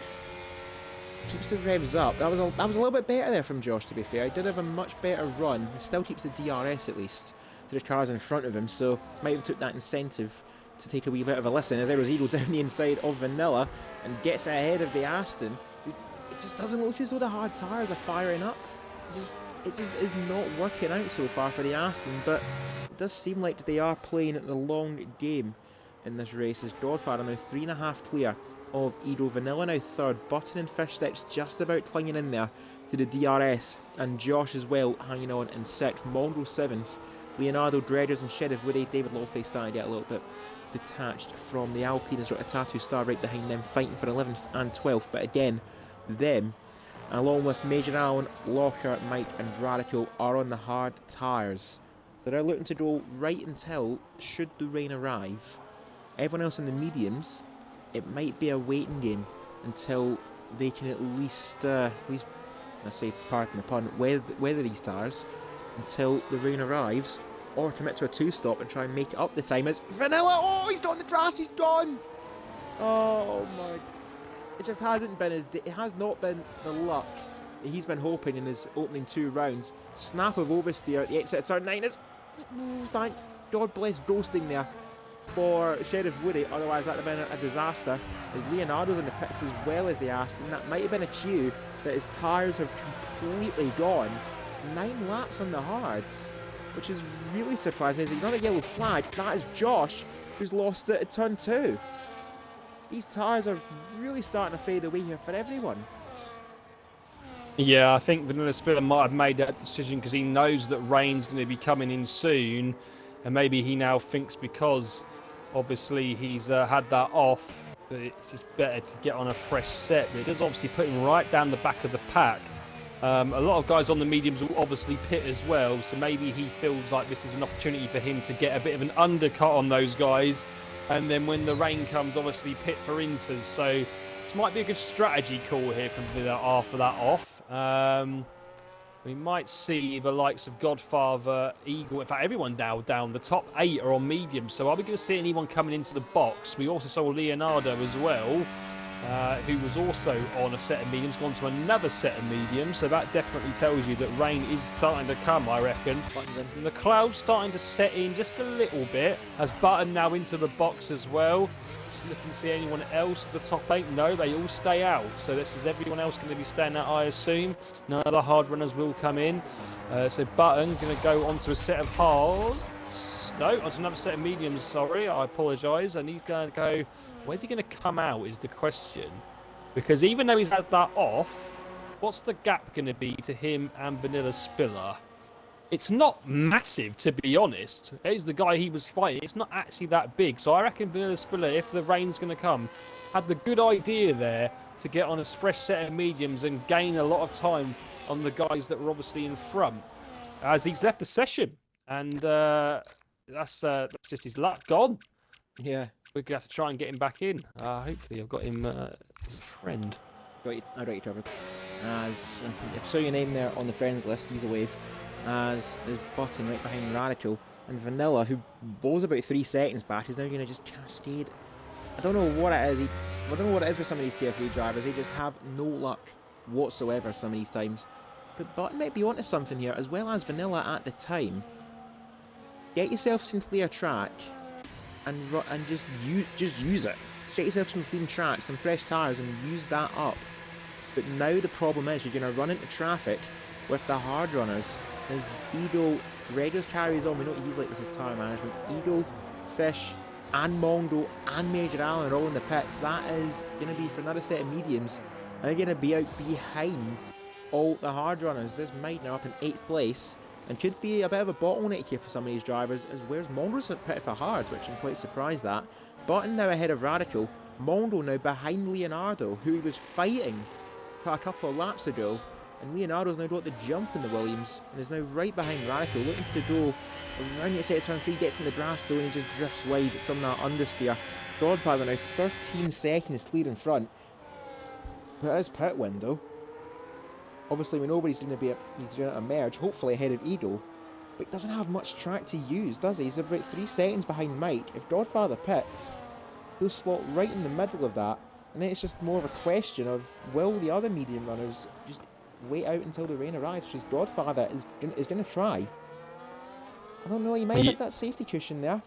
keeps the revs up. That was a little bit better there from Josh, to be fair. He did have a much better run. He still keeps the DRS at least to the cars in front of him, so might have took that incentive to take a wee bit of a listen as there was Eagle down the inside of Vanilla and gets ahead of the Aston. It just doesn't look as though the hard tyres are firing up. It just is not working out so far for the Aston, but it does seem like they are playing the long game in this race, as Godfather now 3.5 clear of Edo. Vanilla now 3rd, Button and Fish Sticks just about clinging in there to the DRS, and Josh as well hanging on in 6th, Mongrel 7th, Leonardo, Dredders and Sheriff Woody. David Lawface starting to get a little bit detached from the Alpine, has got a Tattoo Star right behind them, fighting for 11th and 12th, but again, them, along with Major Allen, Locker, Mike and Radical, are on the hard tyres. So they're looking to go right until, should the rain arrive. Everyone else in the mediums, it might be a waiting game until they can at least I say, pardon the pun, weather these tyres until the rain arrives, or commit to a 2-stop and try and make up the time. As Vanilla, oh, he's on the grass, he's gone! Oh my, it just hasn't been it has not been the luck he's been hoping in his opening 2 rounds. Snap of oversteer at the exit of turn 9 is, thank God bless ghosting there for Sheriff Woody, otherwise that would have been a disaster, as Leonardo's in the pits as well as the Aston. That might have been a cue that his tyres have completely gone. 9 laps on the hards, which is really surprising. Is another yellow flag? That is Josh, who's lost it at turn 2. These tyres are really starting to fade away here for everyone. Yeah, I think Vanilla Spiller might have made that decision because he knows that rain's going to be coming in soon, and maybe he now thinks, because obviously he's had that off, that it's just better to get on a fresh set. But it does obviously put him right down the back of the pack. A lot of guys on the mediums will obviously pit as well, so maybe he feels like this is an opportunity for him to get a bit of an undercut on those guys, and then when the rain comes, obviously pit for inters. So this might be a good strategy call here from Villa after that off. We might see the likes of Godfather, Eagle, in fact everyone now down. The top 8 are on mediums, so are we going to see anyone coming into the box? We also saw Leonardo as well, who was also on a set of mediums, gone to another set of mediums, so that definitely tells you that rain is starting to come, I reckon. And the clouds starting to set in just a little bit, as Button now into the box as well. Just looking to see anyone else. The top 8, no, they all stay out, so this is everyone else going to be staying out, I assume. No other hard runners will come in, so Button going to go onto a set of hards. No, onto another set of mediums, sorry, I apologise, and he's going to go. Where's he going to come out is the question, because even though he's had that off, what's the gap going to be to him and Vanilla Spiller? It's not massive, to be honest. He's the guy he was fighting. It's not actually that big. So I reckon Vanilla Spiller, if the rain's going to come, had the good idea there to get on a fresh set of mediums and gain a lot of time on the guys that were obviously in front, as he's left the session. And that's just his luck gone. Yeah. We're going to have to try and get him back in. Hopefully I've got him as a friend. I got you covered. As if I saw your name there on the friends list, he's a wave. As there's Button right behind Radical, and Vanilla, who blows about 3 seconds back, is now going to just cascade. I don't know what it is. I don't know what it is with some of these tier 3 drivers. They just have no luck whatsoever some of these times. But Button might be onto something here, as well as Vanilla at the time. Get yourself some clear track, and just use it. Just get yourself some clean track, some fresh tyres, and use that up. But now the problem is you're going to run into traffic with the hard runners. As Eagle, Gregors carries on, we know what he's like with his tyre management. Eagle, Fish, and Mondo, and Major Allen are all in the pits. That is going to be for another set of mediums. They're going to be out behind all the hard runners. This might now up in 8th place, and could be a bit of a bottleneck here for some of these drivers, as where's Mondo's pit for hards, which I'm quite surprised at. Button now ahead of Radical. Mondo now behind Leonardo, who he was fighting a couple of laps ago, and Leonardo's now got the jump in the Williams and is now right behind Radical, looking to go around the outside of turn 3, gets in the grass though, and he just drifts wide from that understeer. Godfather now 13 seconds clear in front, but his pit window, obviously we know he's going to emerge, hopefully ahead of Eagle, but he doesn't have much track to use, does he? He's about 3 seconds behind Mike. If Godfather pits, he'll slot right in the middle of that. And then it's just more of a question of, will the other medium runners just wait out until the rain arrives? Because Godfather is going to try. I don't know, he might have that safety cushion there.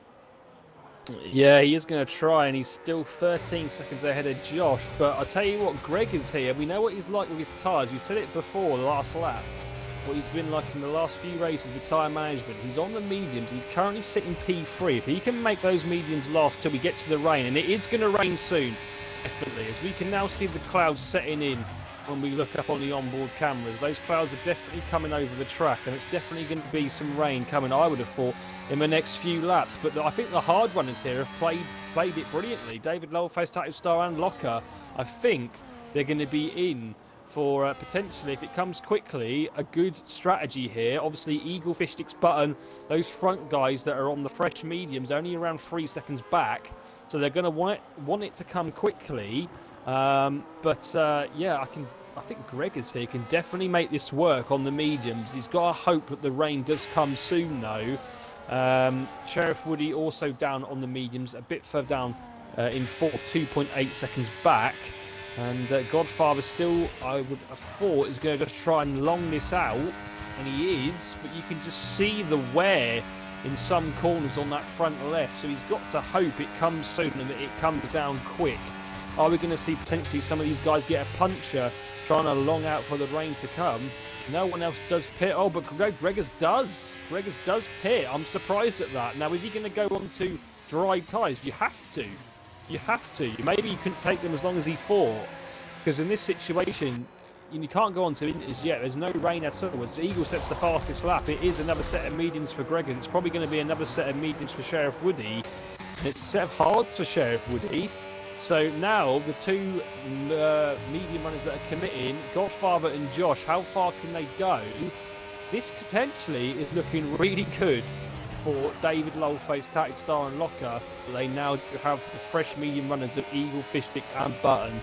Yeah, he is going to try, and he's still 13 seconds ahead of Josh. But I'll tell you what, Greg is here. We know what he's like with his tyres. We said it before, the last lap. What he's been like in the last few races with tyre management. He's on the mediums. He's currently sitting P3. If he can make those mediums last till we get to the rain, and it is going to rain soon, definitely, as we can now see the clouds setting in when we look up on the onboard cameras. Those clouds are definitely coming over the track, and it's definitely going to be some rain coming, I would have thought, in the next few laps. But I think the hard runners here have played it brilliantly. David Loweface, Tattoo Star and Locker, I think they're going to be in for potentially, if it comes quickly, a good strategy here. Obviously, Eagle, Fish Sticks, Button, those front guys that are on the fresh mediums, only around 3 seconds back. So they're going to want it to come quickly. Yeah, I think Greg is here, can definitely make this work on the mediums. He's got to hope that the rain does come soon, though. Sheriff Woody also down on the mediums, a bit further down in 4th, 2.8 seconds back. And Godfather still, I would have thought, is going to just try and long this out. And he is, but you can just see the wear in some corners on that front left. So he's got to hope it comes soon and that it comes down quick. Are we going to see potentially some of these guys get a puncture trying to long out for the rain to come? No one else does pit. Oh, but Gregors does. Gregors does pit. I'm surprised at that. Now, is he going to go on to dry tyres? You have to. You have to. Maybe you couldn't take them as long as he thought. Because in this situation, you can't go on to inters yet. There's no rain at all. As Eagle sets the fastest lap, it is another set of mediums for Gregors. It's probably going to be another set of mediums for Sheriff Woody. And it's a set of hards for Sheriff Woody. So now the two medium runners that are committing, Godfather and Josh, how far can they go? This potentially is looking really good for David Loweface, Tactic Star and Locker. They now have the fresh medium runners of Eagle, Fish Sticks and Button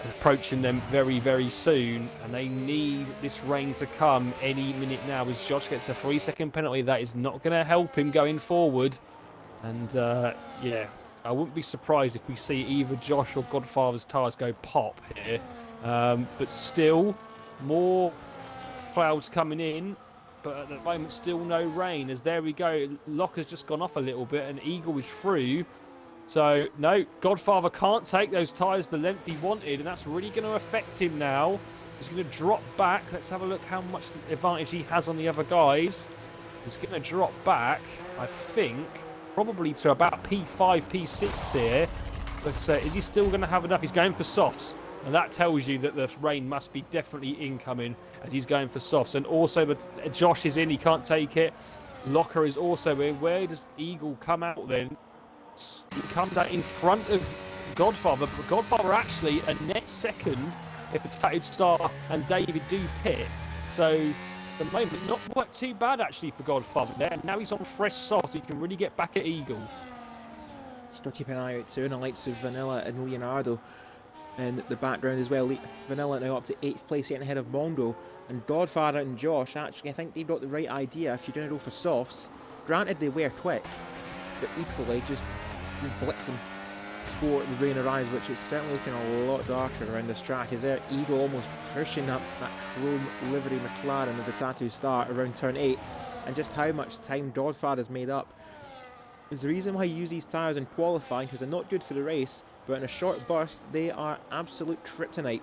approaching them very, very soon. And they need this rain to come any minute now, as Josh gets a 3-second penalty. That is not going to help him going forward. And yeah, I wouldn't be surprised if we see either Josh or Godfather's tyres go pop here. But still, more clouds coming in. But at the moment, still no rain. As there we go, Locker's just gone off a little bit and Eagle is through. So, no, Godfather can't take those tyres the length he wanted. And that's really going to affect him now. He's going to drop back. Let's have a look how much advantage he has on the other guys. He's going to drop back, I think, probably to about P5, P6 here. But is he still going to have enough? He's going for softs. And that tells you that the rain must be definitely incoming as he's going for softs. And also, Josh is in. He can't take it. Locker is also in. Where does Eagle come out then? He comes out in front of Godfather. But Godfather actually a net second if the Tatted Star and David do pit. So at the moment, not quite too bad actually for Godfather there. And now he's on fresh softs, so he can really get back at Eagle. Still keep an eye out too on the likes of Vanilla and Leonardo. in the background as well. Vanilla now up to 8th place, getting ahead of Mondo. And Godfather and Josh, actually, I think they've got the right idea. If you're going to go for softs, granted they wear quick, but equally just blitz them before the rain arrives, which is certainly looking a lot darker around this track. Is there Eagle almost pushing up that chrome livery McLaren of the Tattoo Star around turn 8, and just how much time Godfather's made up is the reason why you use these tyres in qualifying, because they're not good for the race, but in a short burst they are absolute kryptonite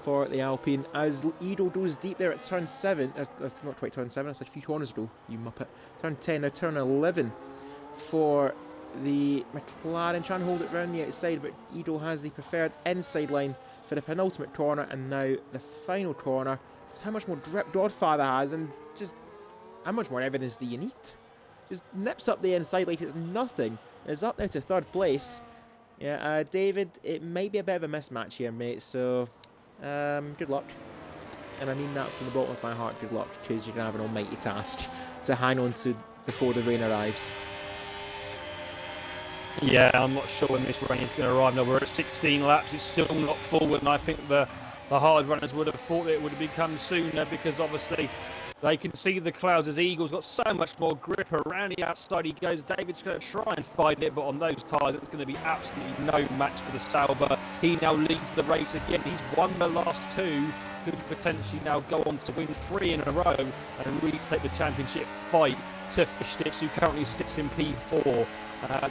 for the Alpine. As Edo goes deep there at turn 7, that's not quite turn 7, that's a few corners ago, you muppet. Turn 10, now turn 11 for the McLaren, trying to hold it round the outside, but Edo has the preferred inside line for the penultimate corner, and now the final corner. Just how much more grip Godfather has, and just how much more evidence do you need? Just nips up the inside like it's nothing. It's up now to 3rd place. Yeah, David, it might be a bit of a mismatch here, mate, so good luck. And I mean that from the bottom of my heart, good luck, because you're going to have an almighty task to hang on to before the rain arrives. Yeah, I'm not sure when this rain is going to arrive. Now we're at 16 laps, it's still not forward, and I think the hard runners would have thought that it would have become sooner, because obviously they can see the clouds as Eagle's got so much more grip around the outside. He goes, David's going to try and fight it, but on those tyres it's going to be absolutely no match for the Sauber. He now leads the race again. He's won the last 2, could potentially now go on to win 3 in a row and really take the championship fight to Fish, who currently sits in P4.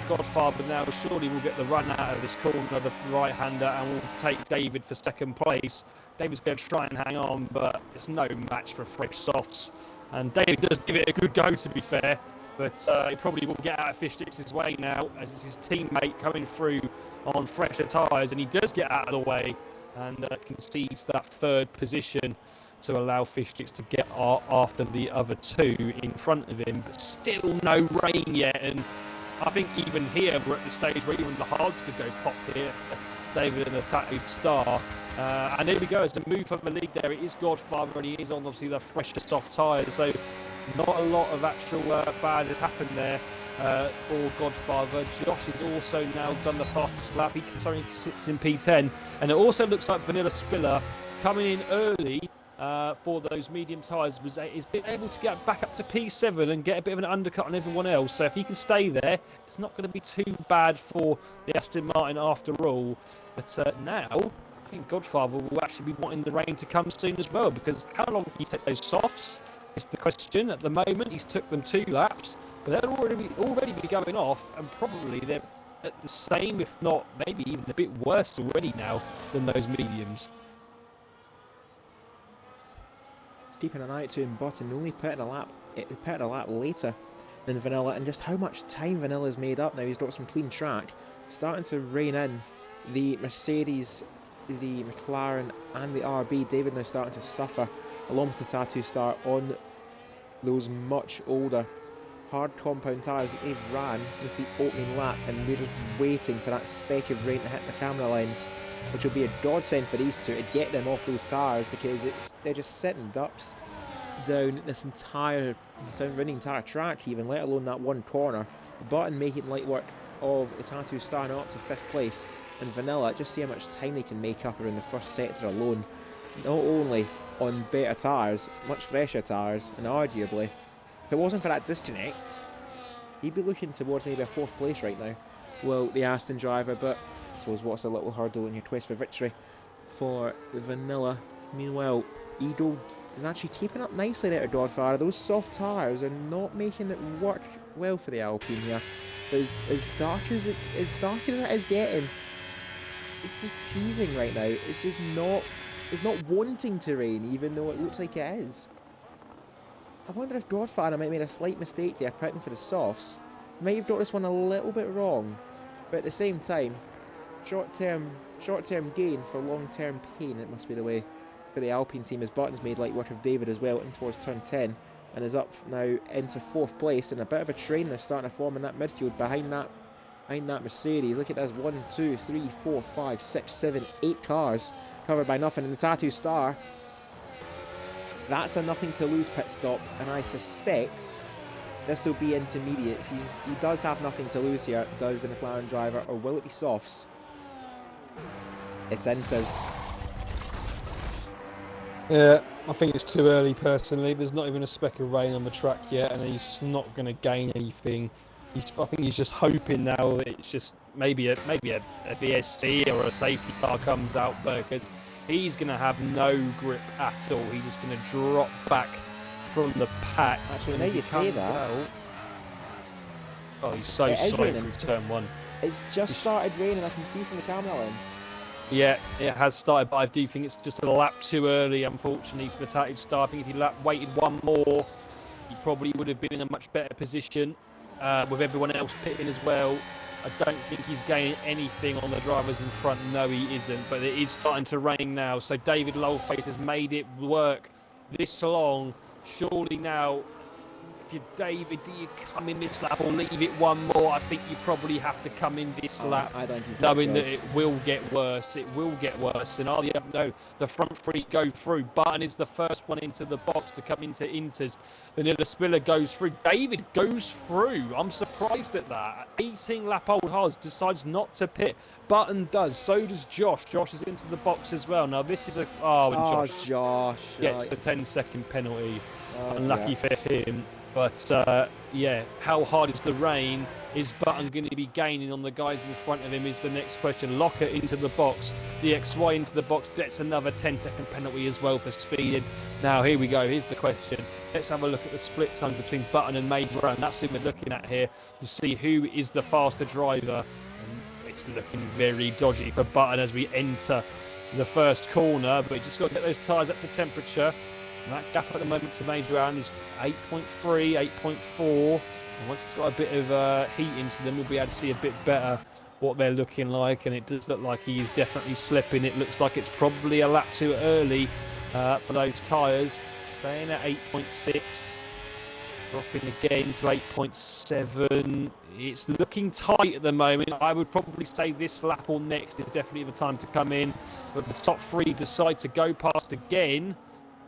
Godfather now surely will get the run out of this corner, the right-hander, and will take David for 2nd place. David's going to try and hang on, but it's no match for fresh softs. And David does give it a good go, to be fair, but he probably will get out of Fish Dix's way now, as it's his teammate coming through on fresher tyres, and he does get out of the way and concedes that 3rd position to allow Fish Dix to get after the other 2 in front of him. But still no rain yet, and I think even here we're at the stage where even the hards could go pop here. David and the Tattooed Star. And there we go, as the move from the lead there, it is Godfather, and he is on obviously the fresher soft tyres, so not a lot of actual bad has happened there for Godfather. Josh has also now done the fastest lap. He currently sits in P10, and it also looks like Vanilla Spiller coming in early for those medium tyres is been able to get back up to P7 and get a bit of an undercut on everyone else. So if he can stay there, it's not going to be too bad for the Aston Martin after all. But now I think Godfather will actually be wanting the rain to come soon as well, because how long can he take those softs is the question. At the moment he's took them 2 laps, but they'll already be going off, and probably they're at the same, if not maybe even a bit worse already now than those mediums. Keeping an eye out to him, Button only put a lap later than Vanilla, and just how much time Vanilla's made up now. He's got some clean track, starting to rein in the Mercedes, the McLaren and the RB. David now starting to suffer along with the Tattoo Star on those much older hard compound tyres that they've ran since the opening lap, and they're just waiting for that speck of rain to hit the camera lens, which will be a godsend for these two to get them off those tyres, because they're just sitting ducks down this entire track, even let alone that one corner. Button making light work of the Tattoo Star now up to 5th place, and Vanilla, just see how much time they can make up around the first sector alone, not only on better tyres, much fresher tyres, and arguably, if it wasn't for that disconnect, he'd be looking towards maybe a 4th place right now. Well, the Aston driver, but I suppose what's a little hurdle in your quest for victory for the Vanilla. Meanwhile, Edo is actually keeping up nicely there at Godfather. Those soft tyres are not making it work well for the Alpine here. But as dark as it is getting, it's just teasing right now. It's just not, it's not wanting to rain, even though it looks like it is. I wonder if Godfather might have made a slight mistake there, pitting for the softs. Might have got this one a little bit wrong, but at the same time, short-term gain for long-term pain, it must be the way for the Alpine team, as Button's made light work of David as well in towards turn 10, and is up now into 4th place, and a bit of a train they're starting to form in that midfield behind that Mercedes. Look at this, 1, 2, 3, 4, 5, 6, 7, 8 cars covered by nothing, and the Tattoo Star, that's a nothing to lose pit stop, and I suspect this will be intermediates. He does have nothing to lose here, does the McLaren driver, or will it be softs? it's Inters. Yeah, I think it's too early personally. There's not even a speck of rain on the track yet, and he's not going to gain anything. I think he's just hoping now that it's just maybe a VSC or a safety car comes out, because he's going to have no grip at all. He's just going to drop back from the pack. Actually, now you say that. Out, oh, he's so slow through turn 1. It's just started raining. I can see from the camera lens. Yeah, it has started, but I do think it's just a lap too early, unfortunately, for the Tattage start. I think if he waited one more, he probably would have been in a much better position with everyone else pitting as well. I don't think he's gaining anything on the drivers in front. No, he isn't, but it is starting to rain now. So David Loleface has made it work this long. Surely now, if you're David, do you come in this lap or leave it one more? I think you probably have to come in this lap, I don't think knowing that it will get worse. It will get worse. And the front three go through. Button is the first one into the box to come into Inters. Vanilla Spiller goes through. David goes through. I'm surprised at that. 18 lap old Haas decides not to pit. Button does. So does Josh. Josh is into the box as well. Now this is Josh gets the 10-second penalty. Oh, Unlucky for him. But yeah, how hard is the rain? Is Button going to be gaining on the guys in front of him is the next question. Locker into the box. The XY into the box. Gets another 10-second penalty as well for speeding. Now here we go. Here's the question. Let's have a look at the split time between Button and Major, and that's who we're looking at here to see who is the faster driver. And it's looking very dodgy for Button as we enter the first corner, but you just got to get those tyres up to temperature. And that gap at the moment to Major Allen is 8.3, 8.4. And once it's got a bit of heat into them, we'll be able to see a bit better what they're looking like. And it does look like he is definitely slipping. It looks like it's probably a lap too early for those tyres. Staying at 8.6. Dropping again to 8.7. It's looking tight at the moment. I would probably say this lap or next is definitely the time to come in. But the top three decide to go past again.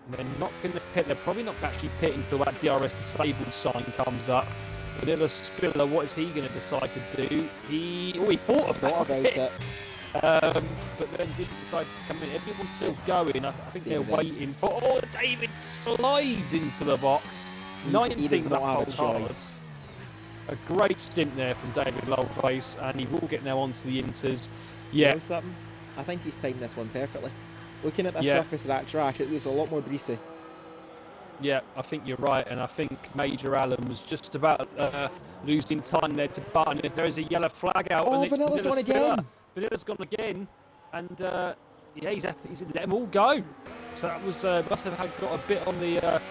They're not going to pit. They're probably not actually pitting until that DRS disabled sign comes up. Vanilla Spiller, what is he going to decide to do? He thought about it. But then didn't decide to come in. Everyone's still going. I think they're waiting for... Oh, David slides into the box. 19 lap old choice. A great stint there from David Loleface, and he will get now onto the Inters. Yeah. You know something? I think he's timed this one perfectly. Looking at the surface of that track, it was a lot more greasy. Yeah, I think you're right, and I think Major Allen was just about losing time there to Button. There is a yellow flag out. Oh, and it's Vanilla's gone again. Vanilla's gone again, and yeah, he's let them all go. So that was must have got a bit on the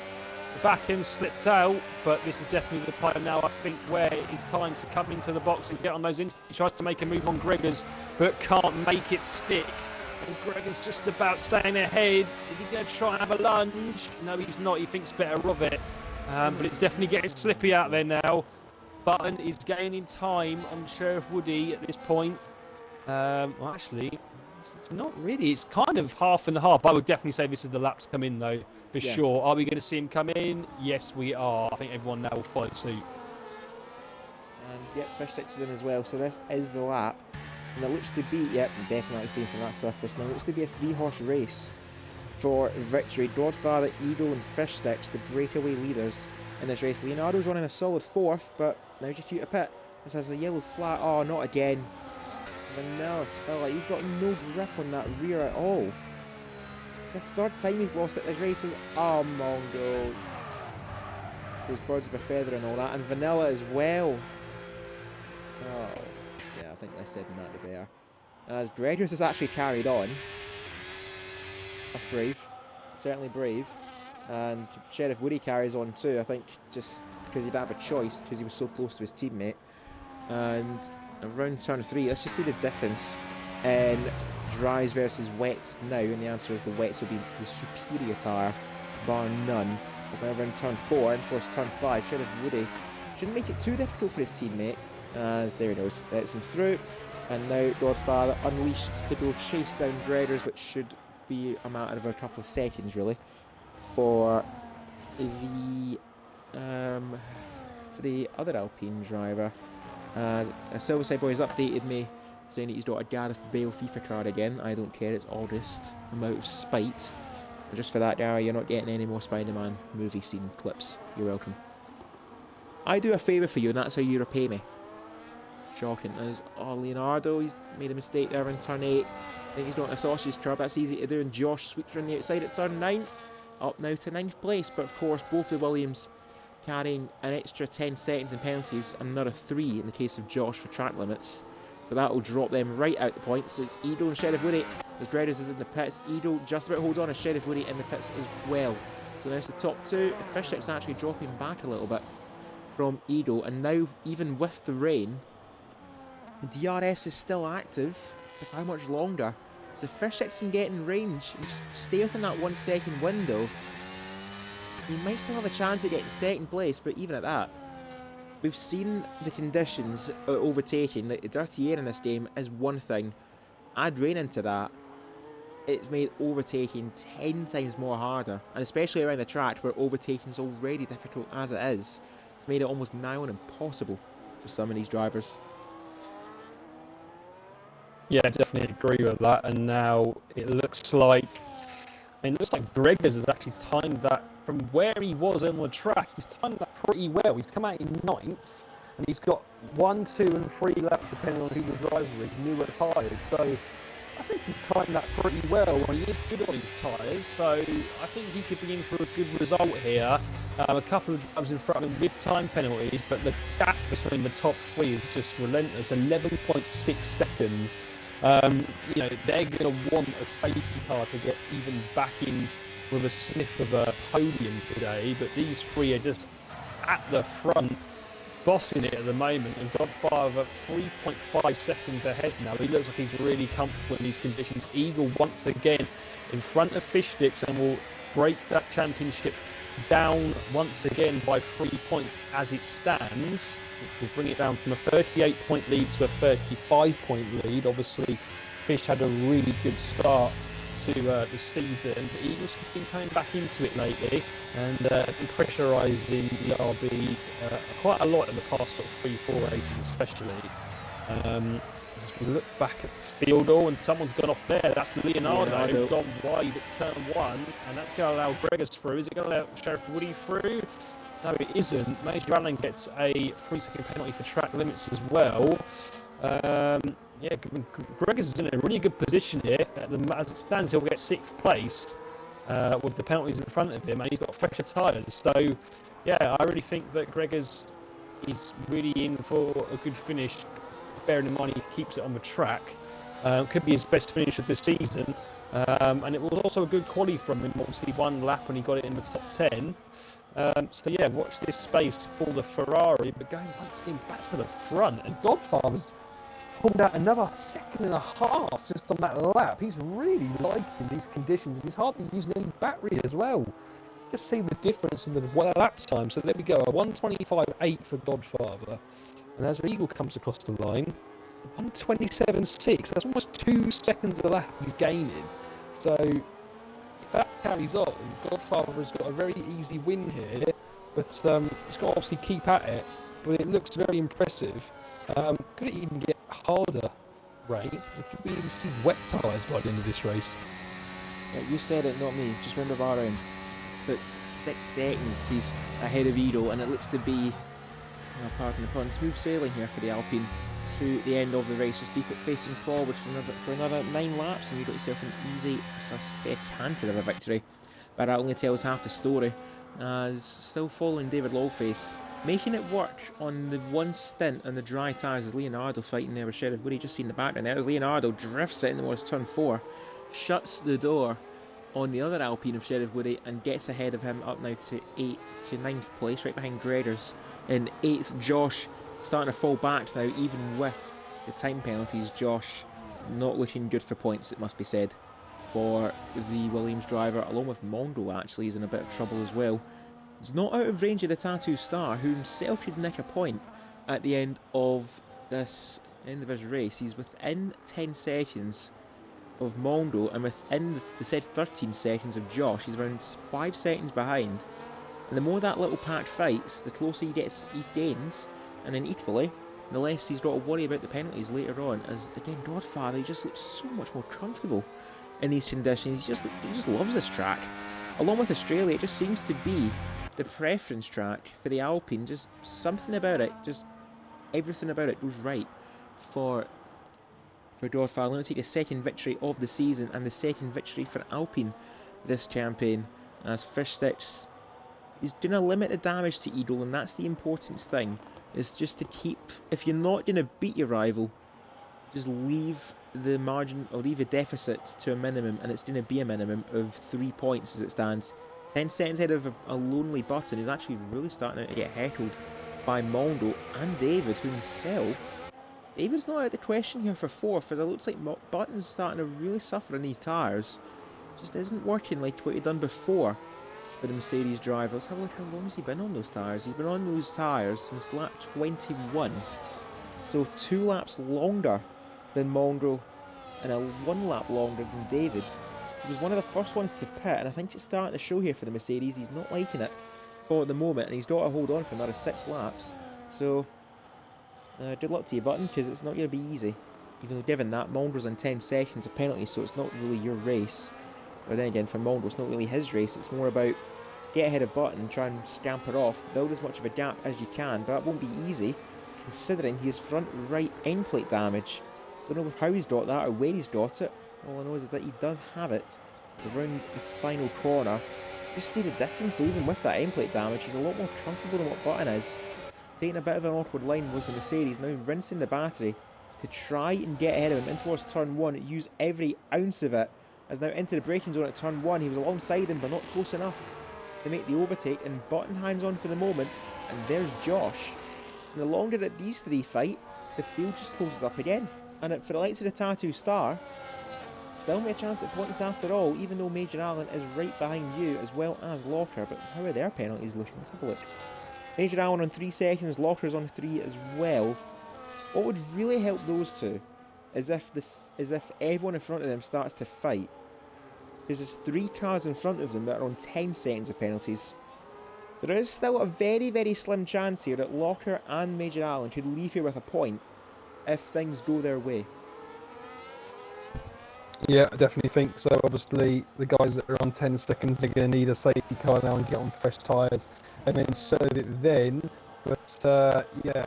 back end slipped out, but this is definitely the time now, I think, where it's time to come into the box and get on those instances. He tries to make a move on Gregors, but can't make it stick. And Gregor's just about staying ahead. Is he going to try and have a lunge? No, he's not. He thinks better of it. But it's definitely getting slippy out there now. Button is gaining time on Sheriff Woody at this point. Well, actually, it's not really. It's kind of half and half. I would definitely say this is the lap to come in, though, for sure. Are we going to see him come in? Yes, we are. I think everyone now will follow suit. And yep, Fishtich is in as well. So this is the lap. And it looks to be, yep, definitely seen from that surface. Now it looks to be a 3-horse race for victory. Godfather, Eagle and Fishtich, the breakaway leaders in this race. Leonardo's running a solid 4th, but now just due to pit. This has a yellow flag. Oh, not again. Vanilla Spiller, he's got no grip on that rear at all. It's the 3rd time he's lost at this race. Oh, Mongo. Those birds of a feather and all that. And Vanilla as well. Oh. I think less said than that the better. As Gregors has actually carried on. That's brave. Certainly brave. And Sheriff Woody carries on too, I think, just because he didn't have a choice, because he was so close to his teammate. And around turn 3, let's just see the difference in dries versus wets now. And the answer is the wets will be the superior tyre, bar none. But now around turn 4 and towards turn 5, Sheriff Woody shouldn't make it too difficult for his teammate. As there he goes, lets him through, and now Godfather unleashed to go chase down Gregors, which should be a matter of a couple of seconds really for the other Alpine driver. As Silverside Boys updated me saying that he's got a Gareth Bale FIFA card again. I don't care, it's all just a out of spite. But just for that, Gary, you're not getting any more Spider-Man movie scene clips. You're welcome. I do a favour for you, and that's how you repay me. Shocking. There's Leonardo, he's made a mistake there in turn 8. I think he's got a sausage curb, that's easy to do, and Josh sweeps around the outside at turn 9. Up now to 9th place, but of course both the Williams carrying an extra 10 seconds in penalties, and another 3 in the case of Josh for track limits. So that will drop them right out the points. It's Edo and Sheriff Woody. As Bredders is in the pits. Edo just about hold on as Sheriff Woody in the pits as well. So there's the top 2. Fishtick's actually dropping back a little bit from Edo, and now even with the rain, the DRS is still active. For how much longer? So Fishtick's can get in range and just stay within that 1 second window. He might still have a chance at getting second place, but even at that, we've seen the conditions overtaking. The dirty air in this game is one thing. Add rain into that, it's made overtaking 10 times more harder, and especially around the track where overtaking is already difficult as it is. It's made it almost nigh on impossible for some of these drivers. Yeah, definitely agree with that. And now it looks like, Gregors has actually timed that from where he was on the track. He's timed that pretty well. He's come out in 9th, and he's got 1, 2, and 3 laps depending on who the driver is, newer tyres. So I think he's timed that pretty well. He is good on his tyres, so I think he could be in for a good result here. A couple of drivers in front of him with time penalties, but the gap between the top 3 is just relentless. 11.6 seconds. They're going to want a safety car to get even back in with a sniff of a podium today, but these 3 are just at the front, bossing it at the moment, and Godfather 3.5 seconds ahead now. He looks like he's really comfortable in these conditions. Eagle once again in front of Fishsticks and will break that championship down once again by 3 points as it stands, which will bring it down from a 38-point lead to a 35-point lead. Obviously, Fish had a really good start to the season, but Eagles have been coming back into it lately and been pressurising the RB quite a lot in the past 3-4 races especially. As we look back at the field, and someone's gone off there. That's Leonardo gone wide at turn 1, and that's going to allow Gregors through. Is it going to allow Sheriff Woody through? No, it isn't. Major Allen gets a 3-second penalty for track limits as well. Gregors is in a really good position here. As it stands, he'll get 6th place with the penalties in front of him, and he's got fresher tyres. So, yeah, I really think that Gregors is really in for a good finish, bearing in mind he keeps it on the track. Could be his best finish of the season. And it was also a good quali from him. Obviously, 1 lap when he got it in the top 10. So yeah, watch this space for the Ferrari, but going once again back to the front, and Godfather's pulled out another 1.5 seconds just on that lap. He's really liking these conditions, and he's hardly using any battery as well. Just see the difference in the lap time. So there we go, a 1:25.8 for Godfather, and as Eagle comes across the line, 1:27.6. That's almost 2 seconds a lap he's gaining. So if that carries on, Godfather has got a very easy win here, but he's got to obviously keep at it. But it looks very impressive. Could it even get harder, Ray? Could we even see wet tyres by the end of this race? Yeah, you said it, not me. Just remember Bahrain. But 6 seconds he's ahead of Edo, and it looks to be, pardon the pun, smooth sailing here for the Alpine to the end of the race. Just keep it facing forward for another 9 laps, and you got yourself an easy canter of a victory. But that only tells half the story, as still following David Lawface, making it work on the one stint on the dry tyres as Leonardo fighting there with Sheriff Woody. Just seen the background there as Leonardo drifts it in towards turn 4, shuts the door on the other Alpine of Sheriff Woody and gets ahead of him up now to 9th place, right behind Graders. In 8th, Josh starting to fall back now, even with the time penalties. Josh not looking good for points, it must be said, for the Williams driver, along with Mondo actually is in a bit of trouble as well. He's not out of range of the Tattoo Star, who himself could nick a point at the end of his race. He's within 10 seconds of Mondo and within the said 13 seconds of Josh. He's around 5 seconds behind, and the more that little pack fights, the closer he gains. And then equally, the less he's got to worry about the penalties later on. As again, Godfather, he just looks so much more comfortable in these conditions. He just loves this track. Along with Australia, it just seems to be the preference track for the Alpine. Just something about it, just everything about it goes right for Godfather. Going to take a second victory of the season and the second victory for Alpine this campaign. As Fish Sticks, he's doing a limited damage to Eagle, and that's the important thing. Is just to keep, if you're not going to beat your rival, just leave the margin or leave a deficit to a minimum, and it's going to be a minimum of 3 points as it stands. 10 seconds ahead of a lonely Button, who's actually really starting to get heckled by Mondo and David, who himself. David's not out of the question here for 4th, as it looks like Button's starting to really suffer in these tyres. Just isn't working like what he'd done before for the Mercedes driver. Let's have a look, how long has he been on those tyres? He's been on those tyres since lap 21. So 2 laps longer than Mongrel and 1 lap longer than David. He was one of the first ones to pit, and I think it's starting to show here for the Mercedes. He's not liking it for the moment, and he's got to hold on for another 6 laps. So good luck to you, Button, because it's not going to be easy. Even though given that, Mongrel's in 10 seconds of penalty, so it's not really your race. But then again, for Mongrel, it's not really his race. It's more about get ahead of Button, try and scamper off, build as much of a gap as you can, but that won't be easy, considering he has front right end plate damage. Don't know how he's got that or where he's got it. All I know is that he does have it around the final corner. Just see the difference, even with that end plate damage, he's a lot more comfortable than what Button is. Taking a bit of an awkward line was the Mercedes, now rinsing the battery to try and get ahead of him in towards turn 1, use every ounce of it, as now into the braking zone at turn 1. He was alongside him but not close enough to make the overtake, and Button hangs on for the moment, and there's Josh. And the longer that these 3 fight, the field just closes up again, and for the likes of the Tattoo Star, still may a chance at points after all, even though Major Allen is right behind you as well as Locker. But how are their penalties looking? Let's have a look. Major Allen on 3 seconds, Locker's on 3 as well. What would really help those two is if everyone in front of them starts to fight, because there's 3 cars in front of them that are on 10 seconds of penalties. So there is still a very, very slim chance here that Locker and Major Allen could leave here with a point if things go their way. Yeah, I definitely think so. Obviously, the guys that are on 10 seconds are going to need a safety car now and get on fresh tyres, and then serve it then. But yeah,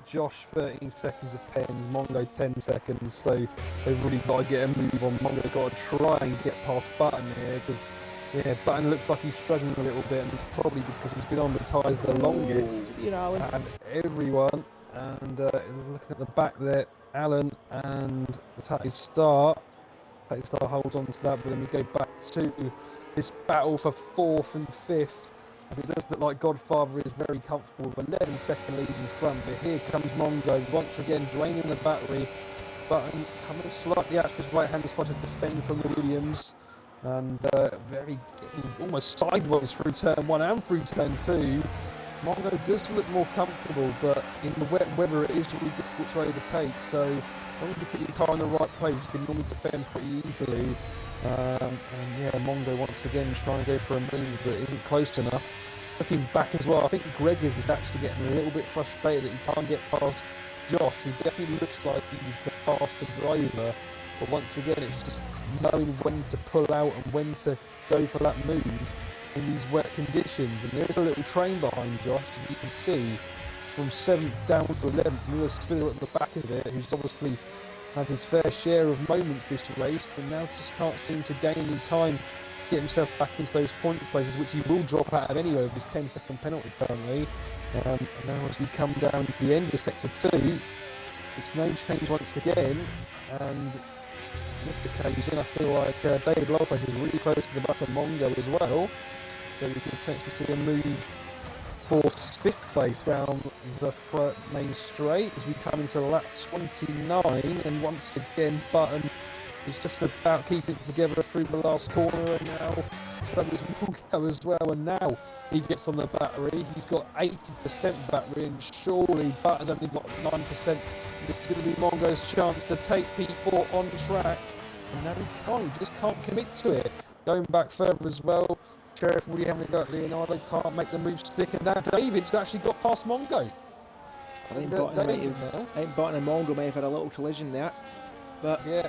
Josh 13 seconds of pens, Mongo 10 seconds, so they've really got to get a move on. Mongo's got to try and get past Button here, because yeah, Button looks like he's struggling a little bit, and probably because he's been on the tyres the longest. You know, Alan. And everyone, and looking at the back there, Alan and the Tattoo Star. Tattoo Star holds on to that, but then we go back to this battle for 4th and 5th. As it does look like Godfather is very comfortable with 11-second lead in front, but here comes Mongo once again draining the battery. Button coming slightly out to his right-hand side to defend from the Williams, and very almost sideways through turn 1 and through turn 2. Mongo does look more comfortable, but in the wet weather it is really difficult to overtake, so as long as you put your car in the right place, you can normally defend pretty easily. And yeah, Mongo once again trying to go for a move that isn't close enough. Looking back as well, I think Gregors is actually getting a little bit frustrated that he can't get past Josh, who definitely looks like he's the faster driver. But once again, it's just knowing when to pull out and when to go for that move in these wet conditions. And there's a little train behind Josh, as you can see, from 7th down to 11th. Lewis Spiller at the back of it, who's obviously had his fair share of moments this race, but now just can't seem to gain any time to get himself back into those points places, which he will drop out of anyway with his 10-second penalty currently. And now as we come down to the end of sector 2, it's no change once again, and in this occasion I feel like David Lopez is really close to the back of Mongo as well, so we can potentially see a move for 5th place down the main straight as we come into lap 29, and once again Button is just about keeping it together through the last corner, and now so does Mongo as well, and now he gets on the battery. He's got 80% battery, and surely Button's only got 9%. This is going to be Mongo's chance to take P4 on track, and now he can't, he just can't commit to it. Going back further as well, Sheriff William got Leonardo can't make the move stick, and now David's actually got past Mongo. I think And, Button David now. I think Button and Mongo might have had a little collision there. But Yeah.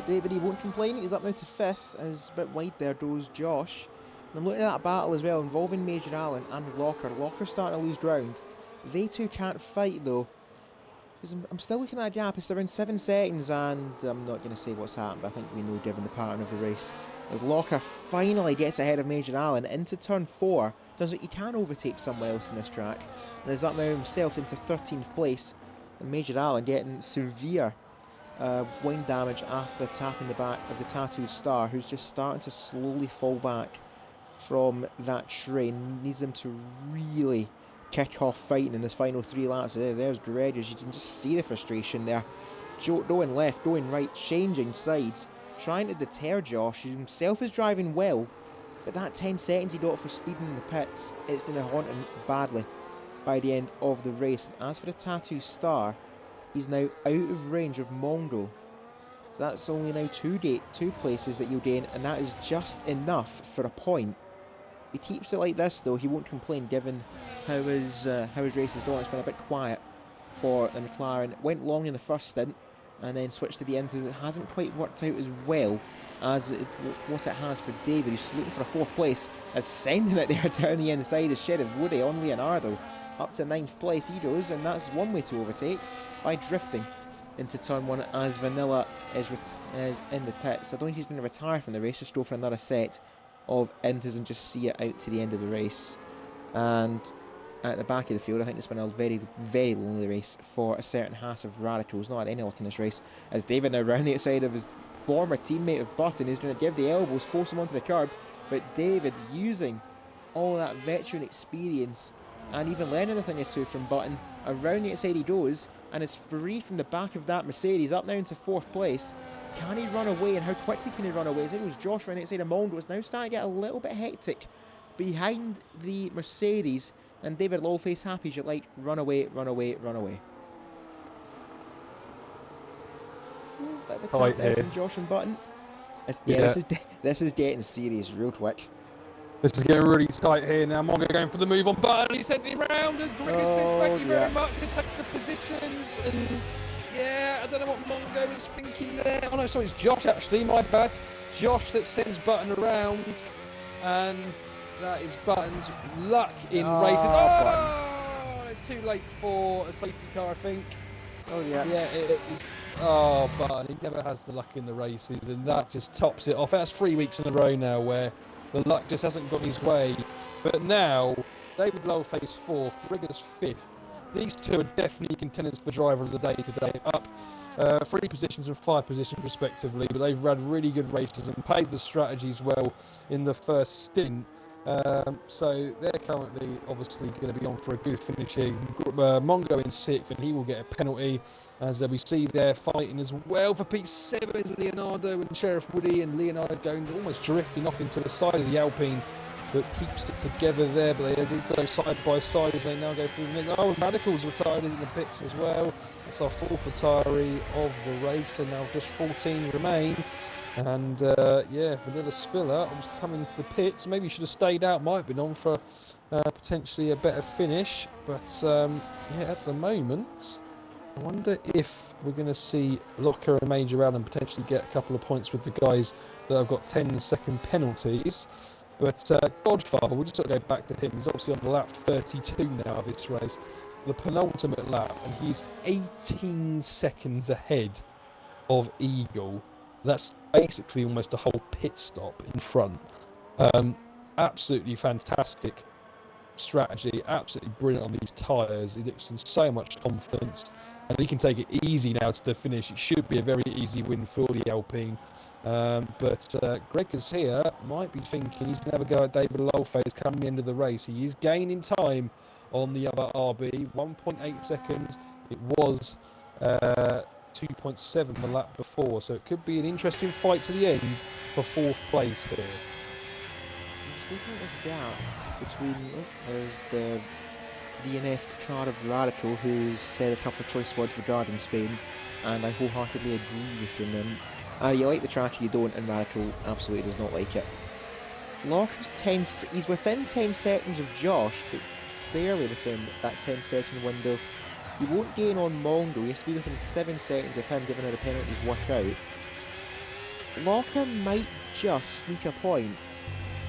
David, he won't complain. He's up now to 5th. As a bit wide there goes Josh. And I'm looking at that battle as well, involving Major Allen and Locker. Locker's starting to lose ground. They two can't fight though. Because I'm still looking at a gap. It's around 7 seconds, and I'm not going to say what's happened, but I think we know given the pattern of the race. As Locker finally gets ahead of Major Allen into turn 4, does it? He can overtake somewhere else in this track, and is up now himself into 13th place. And Major Allen getting severe wind damage after tapping the back of the Tattooed Star, who's just starting to slowly fall back from that train. Needs him to really kick off fighting in this final 3 laps. There's Gregors. You can just see the frustration there. Going left, going right, changing sides, trying to deter Josh, who himself is driving well, but that 10 seconds he got for speeding in the pits, it's going to haunt him badly by the end of the race. And as for the Tattoo Star, he's now out of range of Mongo. So that's only now 2 places that you'll gain, and that is just enough for a point. If he keeps it like this though, he won't complain given how his race is going. It's been a bit quiet for the McLaren. Went long in the first stint and then switched to the Intos. It hasn't quite worked out as well as what it has for David, who's looking for a 4th place, as sending it there down the inside as Sheriff Woody on Leonardo. Up to 9th place he goes, and that's one way to overtake, by drifting into turn 1 as Vanilla is in the pits. So I don't think he's going to retire from the race, just go for another set of Intos and just see it out to the end of the race. And at the back of the field, I think it's been a very, very lonely race for a certain Haas of Radicals. Not had any luck in this race, as David now round the outside of his former teammate of Button, who's going to give the elbows, force him onto the curb. But David, using all that veteran experience and even learning a thing or two from Button, around the outside he goes and is free from the back of that Mercedes, up now into 4th place. Can he run away, and how quickly can he run away? As it was Josh running outside of Mongo. It's now starting to get a little bit hectic behind the Mercedes, and David Lawface happy as you like. Run away, run away, run away. At the top there from Josh and Button. This is getting serious real quick. This is getting really tight here now. Mongo going for the move on Button. He's heading around, and Greg says thank you very much. He takes the positions, and yeah, I don't know what Mongo is thinking there. Oh no, sorry, it's Josh actually, my bad. Josh that sends Button around, and that is Button's luck in races. Oh, it's too late for a safety car, I think. Oh yeah. Yeah, it is. Oh, Button, he never has the luck in the races, and that just tops it off. That's 3 weeks in a row now where the luck just hasn't got his way. But now, David Lowface 4th, Riggers 5th. These two are definitely contenders for driver of the day today. Up 3 positions and 5 positions respectively, but they've run really good races and played the strategies well in the first stint. So they're currently obviously going to be on for a good finish here. Mongo in 6th, and he will get a penalty. As we see they're fighting as well for P7, Leonardo and Sheriff Woody, and Leonardo going almost drifting off into the side of the Alpine, but keeps it together there. But they do go side by side as they now go through the mix. Oh, Radicals retired in the pits as well. That's our 4th retiree of the race, and now just 14 remain. And yeah, Vanilla Spiller was coming into the pits. Maybe he should have stayed out. Might have been on for potentially a better finish. But yeah, at the moment, I wonder if we're going to see Locker and Major Allen potentially get a couple of points with the guys that have got 10-second penalties. But Godfather, we'll just sort of go back to him. He's obviously on lap 32 now of this race, the penultimate lap, and he's 18 seconds ahead of Eagle. That's basically almost a whole pit stop in front. Absolutely fantastic strategy, absolutely brilliant on these tyres. He looks in so much confidence, and he can take it easy now to the finish. It should be a very easy win for the Alpine. But Greg is here, might be thinking he's going to have a go at David Lowface coming the end of the race. He is gaining time on the other RB, 1.8 seconds. It was 2.7 the lap before, so it could be an interesting fight to the end for 4th place here. Just looking at this gap between there's the DNF car of Radical, who's said a couple of choice words regarding Spain, and I wholeheartedly agree with him. You like the track, you don't, and Radical absolutely does not like it. Locker's he's within 10 seconds of Josh, but barely within that 10-second window. He won't gain on Mondo, he has to be within 7 seconds of him given how the penalties work out. Locker might just sneak a point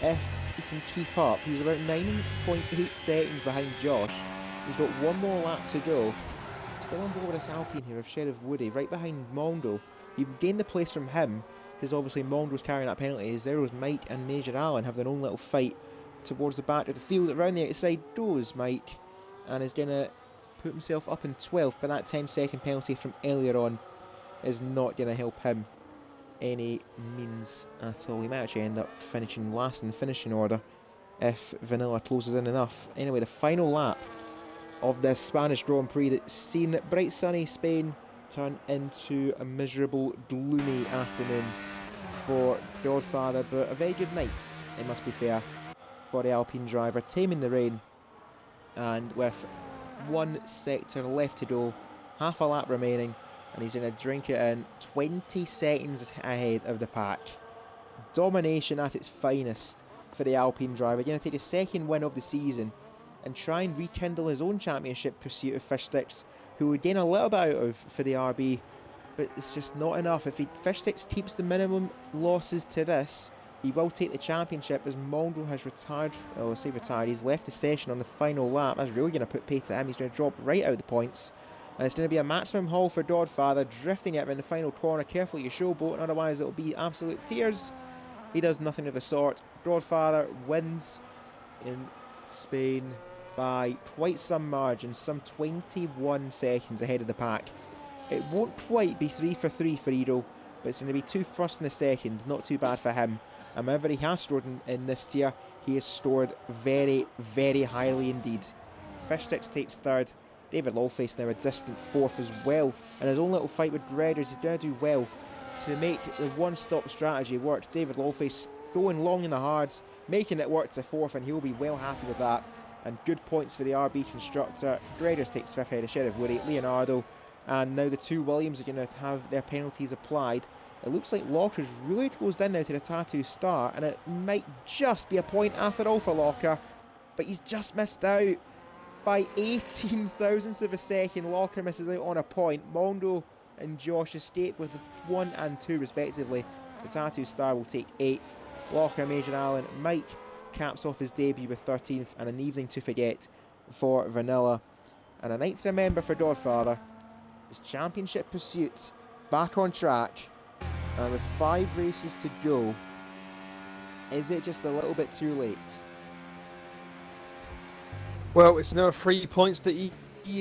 if he can keep up. He's about 9.8 seconds behind Josh. He's got one more lap to go. Still on board with this Alpine here of Sheriff Woody, right behind Mondo. He gained the place from him, because obviously Mondo's carrying that penalty. Zero's Mike and Major Allen have their own little fight towards the back of the field. Around the outside goes Mike, and is going to put himself up in 12th, but that 10-second penalty from earlier on is not going to help him any means at all. He might actually end up finishing last in the finishing order if Vanilla closes in enough. Anyway, the final lap of this Spanish Grand Prix that's seen bright sunny Spain turn into a miserable, gloomy afternoon for Godfather, but a very good night, it must be fair, for the Alpine driver, taming the rain, and with one sector left to go, half a lap remaining, and he's going to drink it in 20 seconds ahead of the pack. Domination at its finest for the Alpine driver. Going to take his second win of the season and try and rekindle his own championship pursuit of Fish Sticks, who would gain a little bit out of for the RB, but it's just not enough. If Fish Sticks keeps the minimum losses to this, he will take the championship, as Mondo has retired. Oh, I say retired, he's left the session on the final lap. That's really going to put pay to him. He's going to drop right out of the points, and it's going to be a maximum haul for Godfather, drifting it in the final corner. Carefully you showboat, otherwise it'll be absolute tears. He does nothing of the sort. Godfather wins in Spain by quite some margin, some 21 seconds ahead of the pack. It won't quite be 3 for 3 for Edo, but it's going to be 2 first and a second. Not too bad for him. And whenever he has scored in this tier, he has scored very, very highly indeed. Fish Sticks takes third. David Lawface now a distant fourth as well. And his own little fight with Dreaders, he's going to do well to make the one-stop strategy work. David Lawface going long in the hards, making it work to fourth, and he'll be well happy with that. And good points for the RB constructor. Dreaders takes fifth ahead of Sheriff Woody, Leonardo, and now the two Williams are going to have their penalties applied. It looks like Locker's really closed in now to the Tattoo Star, and it might just be a point after all for Locker, but he's just missed out by 18 thousandths of a second. Locker misses out on a point. Mondo and Josh escape with 1 and 2 respectively. The Tattoo Star will take 8th. Locker, Major Allen, Mike caps off his debut with 13th, and an evening to forget for Vanilla. And a night to remember for Godfather. His championship pursuit back on track, and with 5 races to go, is it just a little bit too late? Well, it's now 3 points that he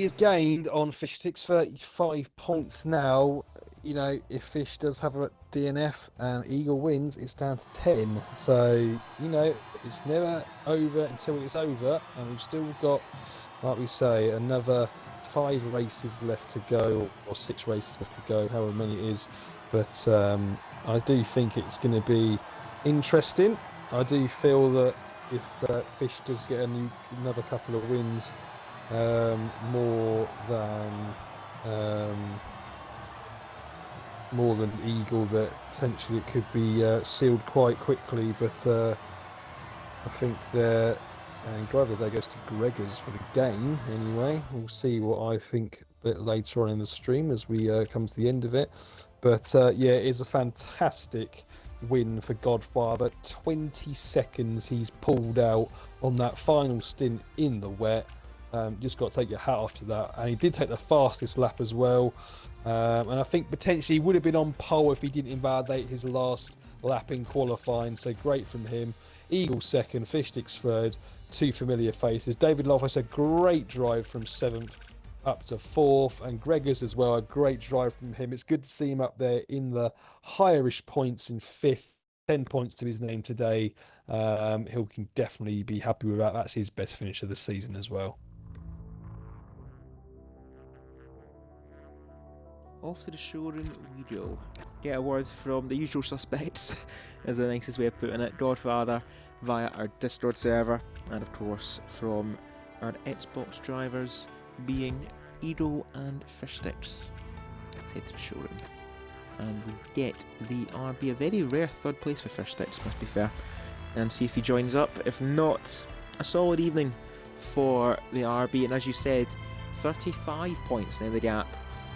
has gained on Fish Sticks, 35 points now. You know, if Fish does have a DNF and Eagle wins, it's down to 10. So, you know, it's never over until it's over, and we've still got, like we say, another 5 races left to go, or 6 races left to go, however many it is. But I do think it's going to be interesting. I do feel that if Fish does get another couple of wins, more than Eagle, that potentially it could be sealed quite quickly. But I think they're. And driver there goes to Gregors for the game anyway. We'll see what I think a bit later on in the stream as we come to the end of it. But yeah, it is a fantastic win for Godfather. 20 seconds he's pulled out on that final stint in the wet. Just got to take your hat off to that. And he did take the fastest lap as well. And I think potentially he would have been on pole if he didn't invalidate his last lap in qualifying. So great from him. Eagle second, Fish Sticks third. 2 familiar faces. David Loftus, a great drive from 7th up to 4th, and Gregors as well, a great drive from him. It's good to see him up there in the higher-ish points in 5th. 10 points to his name today. He can definitely be happy with that. That's his best finish of the season as well. Off to the showroom we go. Get a word from the usual suspects, is the nicest way of putting it. Godfather via our Discord server, and of course from our Xbox drivers, being Edo and Fish Sticks. Let's head to the showroom and we get the RB, a very rare 3rd place for Fish Sticks, must be fair, and see if he joins up. If not, a solid evening for the RB, and as you said, 35 points now the gap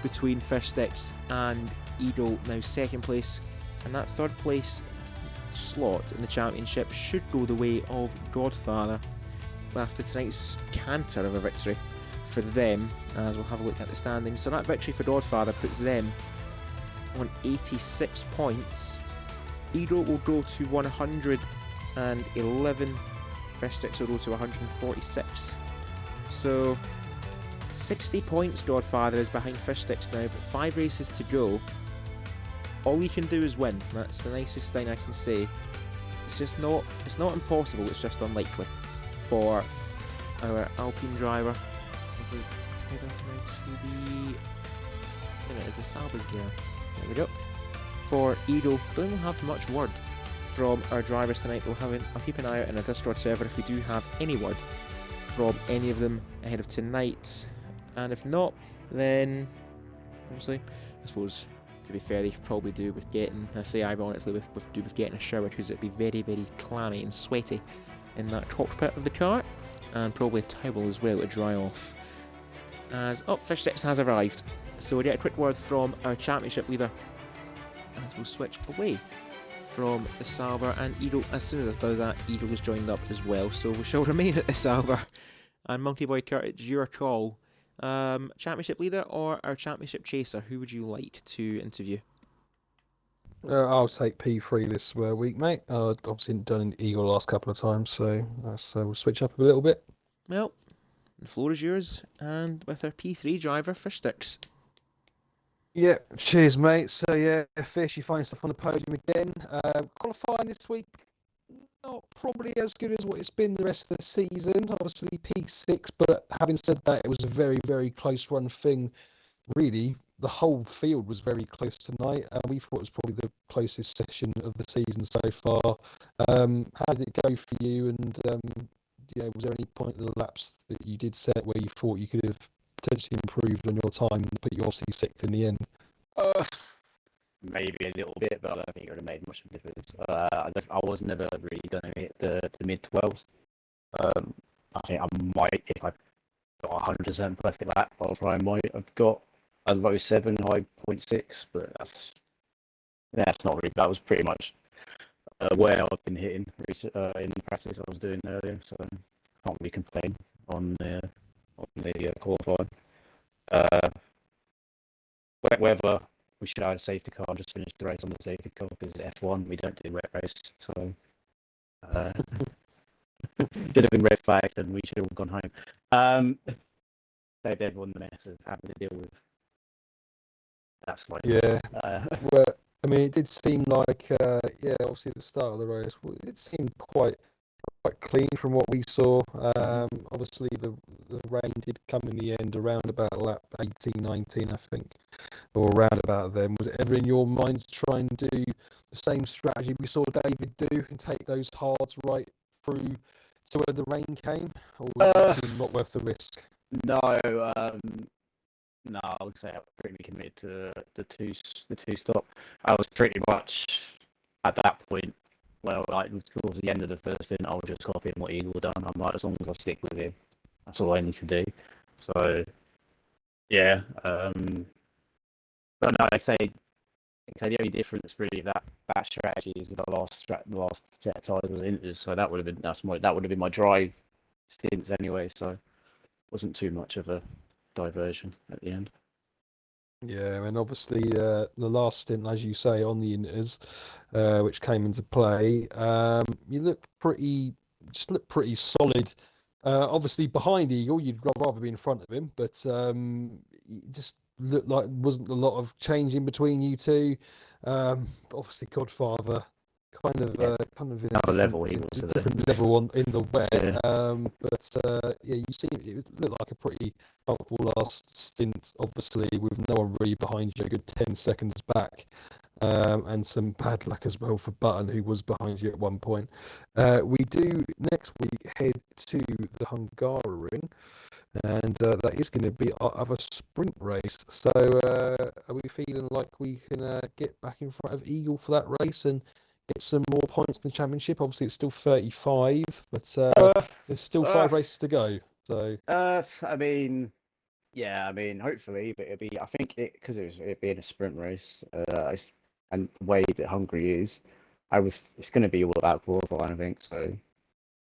between Fish Sticks and Edo, now second place, and that third place slot in the championship should go the way of Godfather after tonight's canter of a victory for them, as we'll have a look at the standings. So that victory for Godfather puts them on 86 points. Edo will go to 111, Fish Sticks will go to 146. So 60 points Godfather is behind Fish Sticks now, but 5 races to go. All you can do is win. That's the nicest thing I can say. It's not impossible, it's just unlikely for our Alpine driver. As they head off now to the... Is the Sabres there? There we go. For Edo, don't even have much word from our drivers tonight. I'll keep an eye out on our Discord server if we do have any word from any of them ahead of tonight. And if not, then obviously, I suppose, to be fair, they could probably do with getting, I say ironically, with getting a shower, because it'd be very, very clammy and sweaty in that cockpit of the car, and probably a towel as well to dry off. As Fish Sticks has arrived, so we'll get a quick word from our championship leader, as we'll switch away from the Sauber, and Edo, as soon as this does that, Edo was joined up as well, so we shall remain at the Sauber. And Monkey Boy Kurt, it's your call. Championship leader or our championship chaser? Who would you like to interview? I'll take P3 this week, mate. Obviously done in Eagle the last couple of times, so we'll switch up a little bit. Well, the floor is yours, and with our P3 driver, Fish Sticks. Yeah, cheers, mate. So yeah, Fish, you find stuff on the podium again. Qualifying this week, not probably as good as what it's been the rest of the season. Obviously P6, but having said that, it was a very, very close run thing. Really, the whole field was very close tonight, and we thought it was probably the closest session of the season so far. How did it go for you? And was there any point of the laps that you did set where you thought you could have potentially improved on your time, but you obviously sixth in the end? Maybe a little bit, but I don't think it would have made much of a difference. I was never really going to hit the mid 12s. I think I might, if I got 100% perfect lap, I might have got a low 7, high 0.6, but that's not really. That was pretty much where I've been hitting in practice I was doing earlier, so I can't really complain on the qualifying. Whether we should have a safety car, just finish the race on the safety car, because F1 we don't do wet race, so should have been red flagged and we should have all gone home. Saved everyone the mess of having to deal with that slightly. Yeah. Well, I mean, it did seem like obviously at the start of the race, it seemed quite clean from what we saw. Obviously the rain did come in the end around about lap 18, 19, I think, or around about then. Was it ever in your mind to try and do the same strategy we saw David do and take those hards right through to where the rain came, or was it not worth the risk? No, I would say I was pretty committed to the two stop. I was pretty much at that point. Well, towards the end of the first thing, I was just copying what Eagle done. I'm like, as long as I stick with him, that's all I need to do. So, yeah. But no, I'd say the only difference really that strategy is the last set of tires was Inters. So that would have been my drive stints anyway. So it wasn't too much of a diversion at the end. Yeah, and obviously the last stint, as you say, on the Inters, which came into play, you look pretty solid. Obviously behind Eagle, you'd rather be in front of him, but it just looked like there wasn't a lot of change in between you two. Obviously Godfather kind of in a different level in the wet. Yeah. You see, it looked like a pretty comfortable last stint. Obviously, with no one really behind you, a good 10 seconds back, and some bad luck as well for Button, who was behind you at one point. We do next week head to the Hungaroring, and that is going to be our other sprint race. So, are we feeling like we can get back in front of Eagle for that race and get some more points in the championship? Obviously, it's still 35, but there's still 5 races to go. So I mean, yeah, I mean, hopefully, but it'll be. I think because it being a sprint race, and the way that Hungary is, it's going to be all about qualifying. I think so.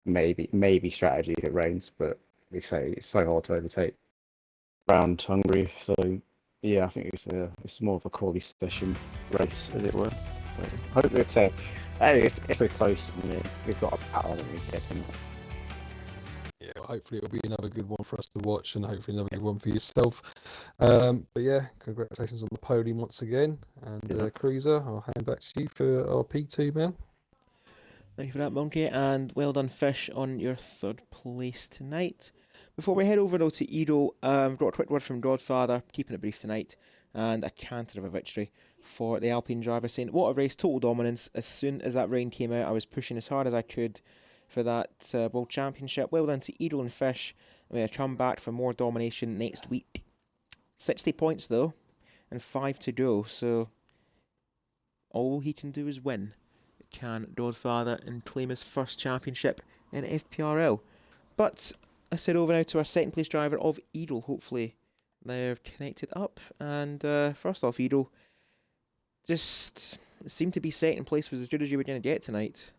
Maybe strategy if it rains, but we say it's so hard to overtake around Hungary. So yeah, I think it's more of a quality session race, as it were. So hopefully, if we're close and we've got a battle, then we get to. yeah, well, hopefully it'll be another good one for us to watch, and hopefully another good one for yourself. But yeah, congratulations on the podium once again. And Cruiser, I'll hand back to you for our P2, man. Thank you for that, Monkey, and well done, Fish, on your third place tonight. Before we head over though to Edo, got a quick word from Godfather, keeping it brief tonight, and a canter of a victory for the Alpine driver, saying, "What a race, total dominance. As soon as that rain came out, I was pushing as hard as I could for that World Championship. Well done to Edo and Fish. I'm going to come back for more domination next week." 60 points though, and 5 to go, so all he can do is win. Can Godfather and claim his first championship in FPRL. But I said over now to our second place driver of Edel. Hopefully they're connected up. And first off, Edel, just seemed to be second place was as good as you were going to get tonight.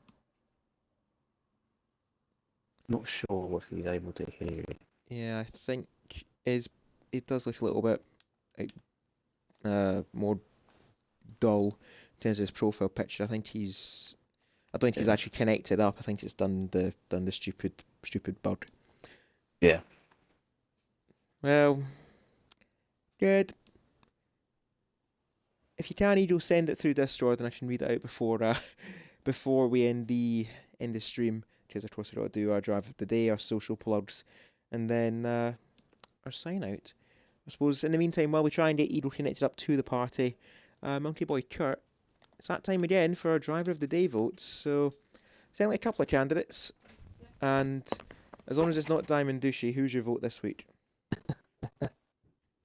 Not sure if he's able to hear you. Yeah, I think it does look a little bit more dull in terms of his profile picture. I don't think he's actually connected up. I think it's done the stupid bug. Yeah. Well, good. If you can, Edo, send it through Discord, and I can read it out before we end the stream. Because of course we got to do our drive of the day, our social plugs, and then our sign out. I suppose in the meantime, while we try and get Edo connected up to the party, Monkey Boy Kurt, it's that time again for our driver of the day votes. So send like a couple of candidates, and as long as it's not Diamond Douchey, who's your vote this week?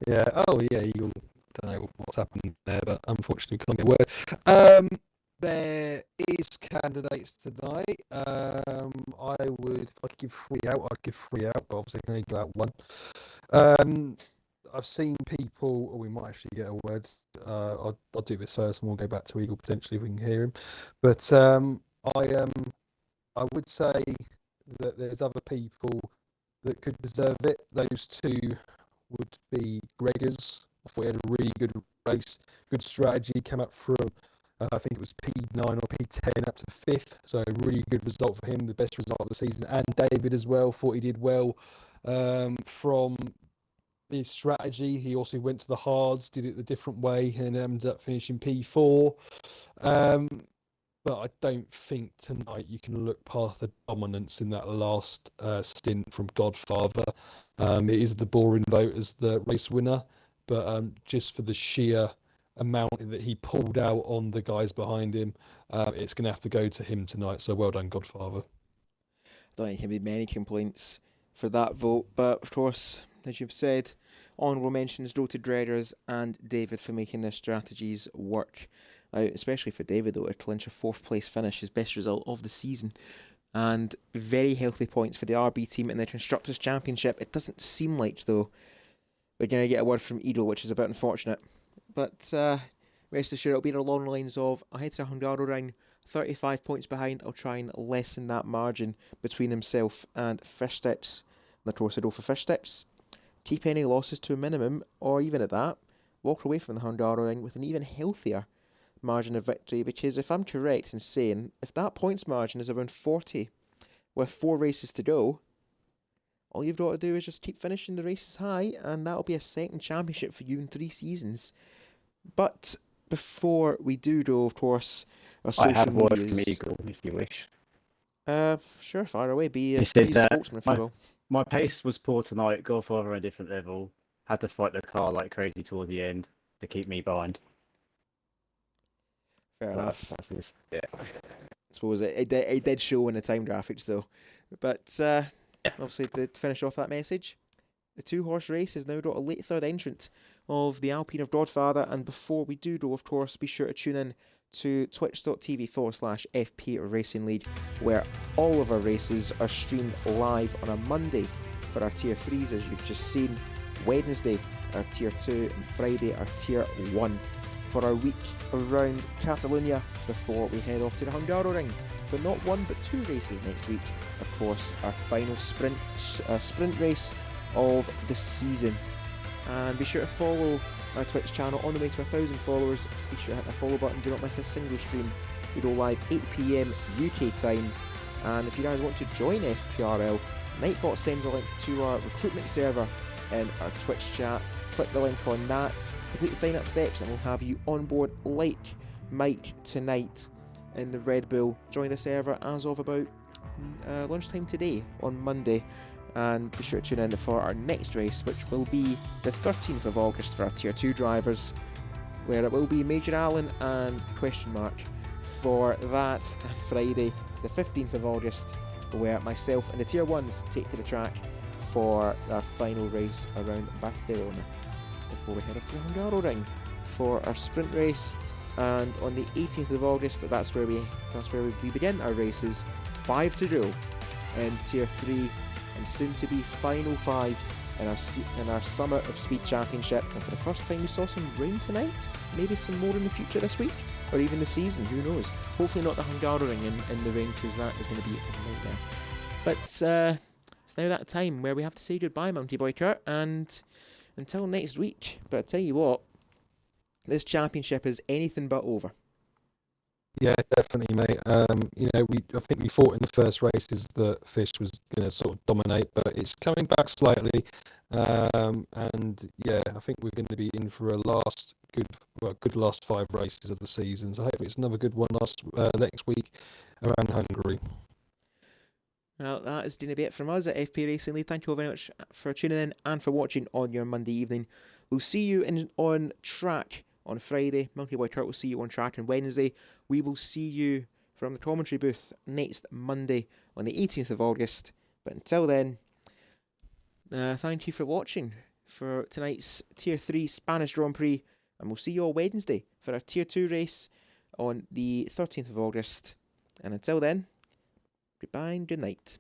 Yeah. Oh yeah, Eagle. Don't know what's happened there, but unfortunately can't get word. There is candidates tonight. I would, if I could give 3 out, I'd give 3 out, but obviously I can only go out 1. I've seen people, or we might actually get a word. I'll do this first, and we'll go back to Eagle potentially if we can hear him. But I would say that there's other people that could deserve it. Those two would be Gregors. I thought he had a really good race, good strategy, came up from I think it was P9 or P10 up to 5th, so a really good result for him, the best result of the season. And David as well, thought he did well from his strategy. He also went to the hards, did it the different way, and ended up finishing P4. But I don't think tonight you can look past the dominance in that last stint from Godfather. It is the boring vote as the race winner, but just for the sheer amount that he pulled out on the guys behind him, it's going to have to go to him tonight. So well done, Godfather. I don't think there can be many complaints for that vote, but of course, as you've said, honourable mentions go to Dreaders and David for making their strategies work. Especially for David though, to clinch a 4th place finish, his best result of the season. And very healthy points for the RB team in the Constructors' Championship. It doesn't seem like, though, we're going to get a word from Edo, which is a bit unfortunate. But rest assured, it'll be along the lines of, I'll head to Hungaroring, 35 points behind. I'll try and lessen that margin between himself and Fish Sticks. And of course, I go for Fish Sticks. Keep any losses to a minimum, or even at that, walk away from the Hungaroring with an even healthier margin of victory, because if I'm correct in saying, if that points margin is around 40 with 4 races to go, all you've got to do is just keep finishing the races high, and that'll be a second championship for you in 3 seasons. But before we do though, of course, our social I have a word from medias... Eagle if you wish. Sure, fire away, be He a said, spokesman if you will. My pace was poor tonight, Godfather on a different level, had to fight the car like crazy towards the end to keep me behind. Fair enough. That's this. Yeah. I suppose it did show in the time graphics though. But obviously to finish off that message, the 2-horse race has now got a late third entrant of the Alpine of Godfather, and before we do though, of course, be sure to tune in to twitch.tv/FP Racing League, where all of our races are streamed live on a Monday for our Tier 3s, as you've just seen. Wednesday, our Tier 2, and Friday, our Tier 1. For our week around Catalonia before we head off to the Hungaroring for not one but 2 races next week. Of course, our final sprint race of the season. And be sure to follow our Twitch channel on the way to 1,000 followers. Be sure to hit the follow button, do not miss a single stream. We go live 8 PM UK time. And if you guys want to join FPRL, Nightbot sends a link to our recruitment server in our Twitch chat. Click the link on that, complete the sign up steps, and we'll have you on board like Mike tonight in the Red Bull. Join the server as of about lunchtime today on Monday. And be sure to tune in for our next race, which will be the 13th of August for our Tier 2 drivers, where it will be Major Allen and Question Mark for that. And Friday, the 15th of August, where myself and the Tier 1s take to the track for our final race around Barcelona before we head off to the Hungaroring for our sprint race. And on the 18th of August, that's where we begin our races. 5 to go in Tier 3, and soon to be Final 5 in our Summer of Speed Championship. And for the first time, we saw some rain tonight. Maybe some more in the future this week, or even the season. Who knows? Hopefully not the Hungaroring in the rain, because that is going to be a nightmare. But it's now that time where we have to say goodbye, Mounty Boy Kurt, and until next week. But I tell you what, this championship is anything but over. Yeah, definitely, mate. I think we thought in the first races that Fish was going to sort of dominate, but it's coming back slightly. And yeah, I think we're going to be in for a good last 5 races of the season. So hopefully it's another good one next week around Hungary. Well, that is going to be it from us at FP Racing League. Thank you all very much for tuning in and for watching on your Monday evening. We'll see you on track on Friday. Monkey Boy Kurt will see you on track on Wednesday. We will see you from the commentary booth next Monday on the 18th of August. But until then, thank you for watching for tonight's Tier 3 Spanish Grand Prix. And we'll see you all Wednesday for our Tier 2 race on the 13th of August. And until then, goodbye and good night.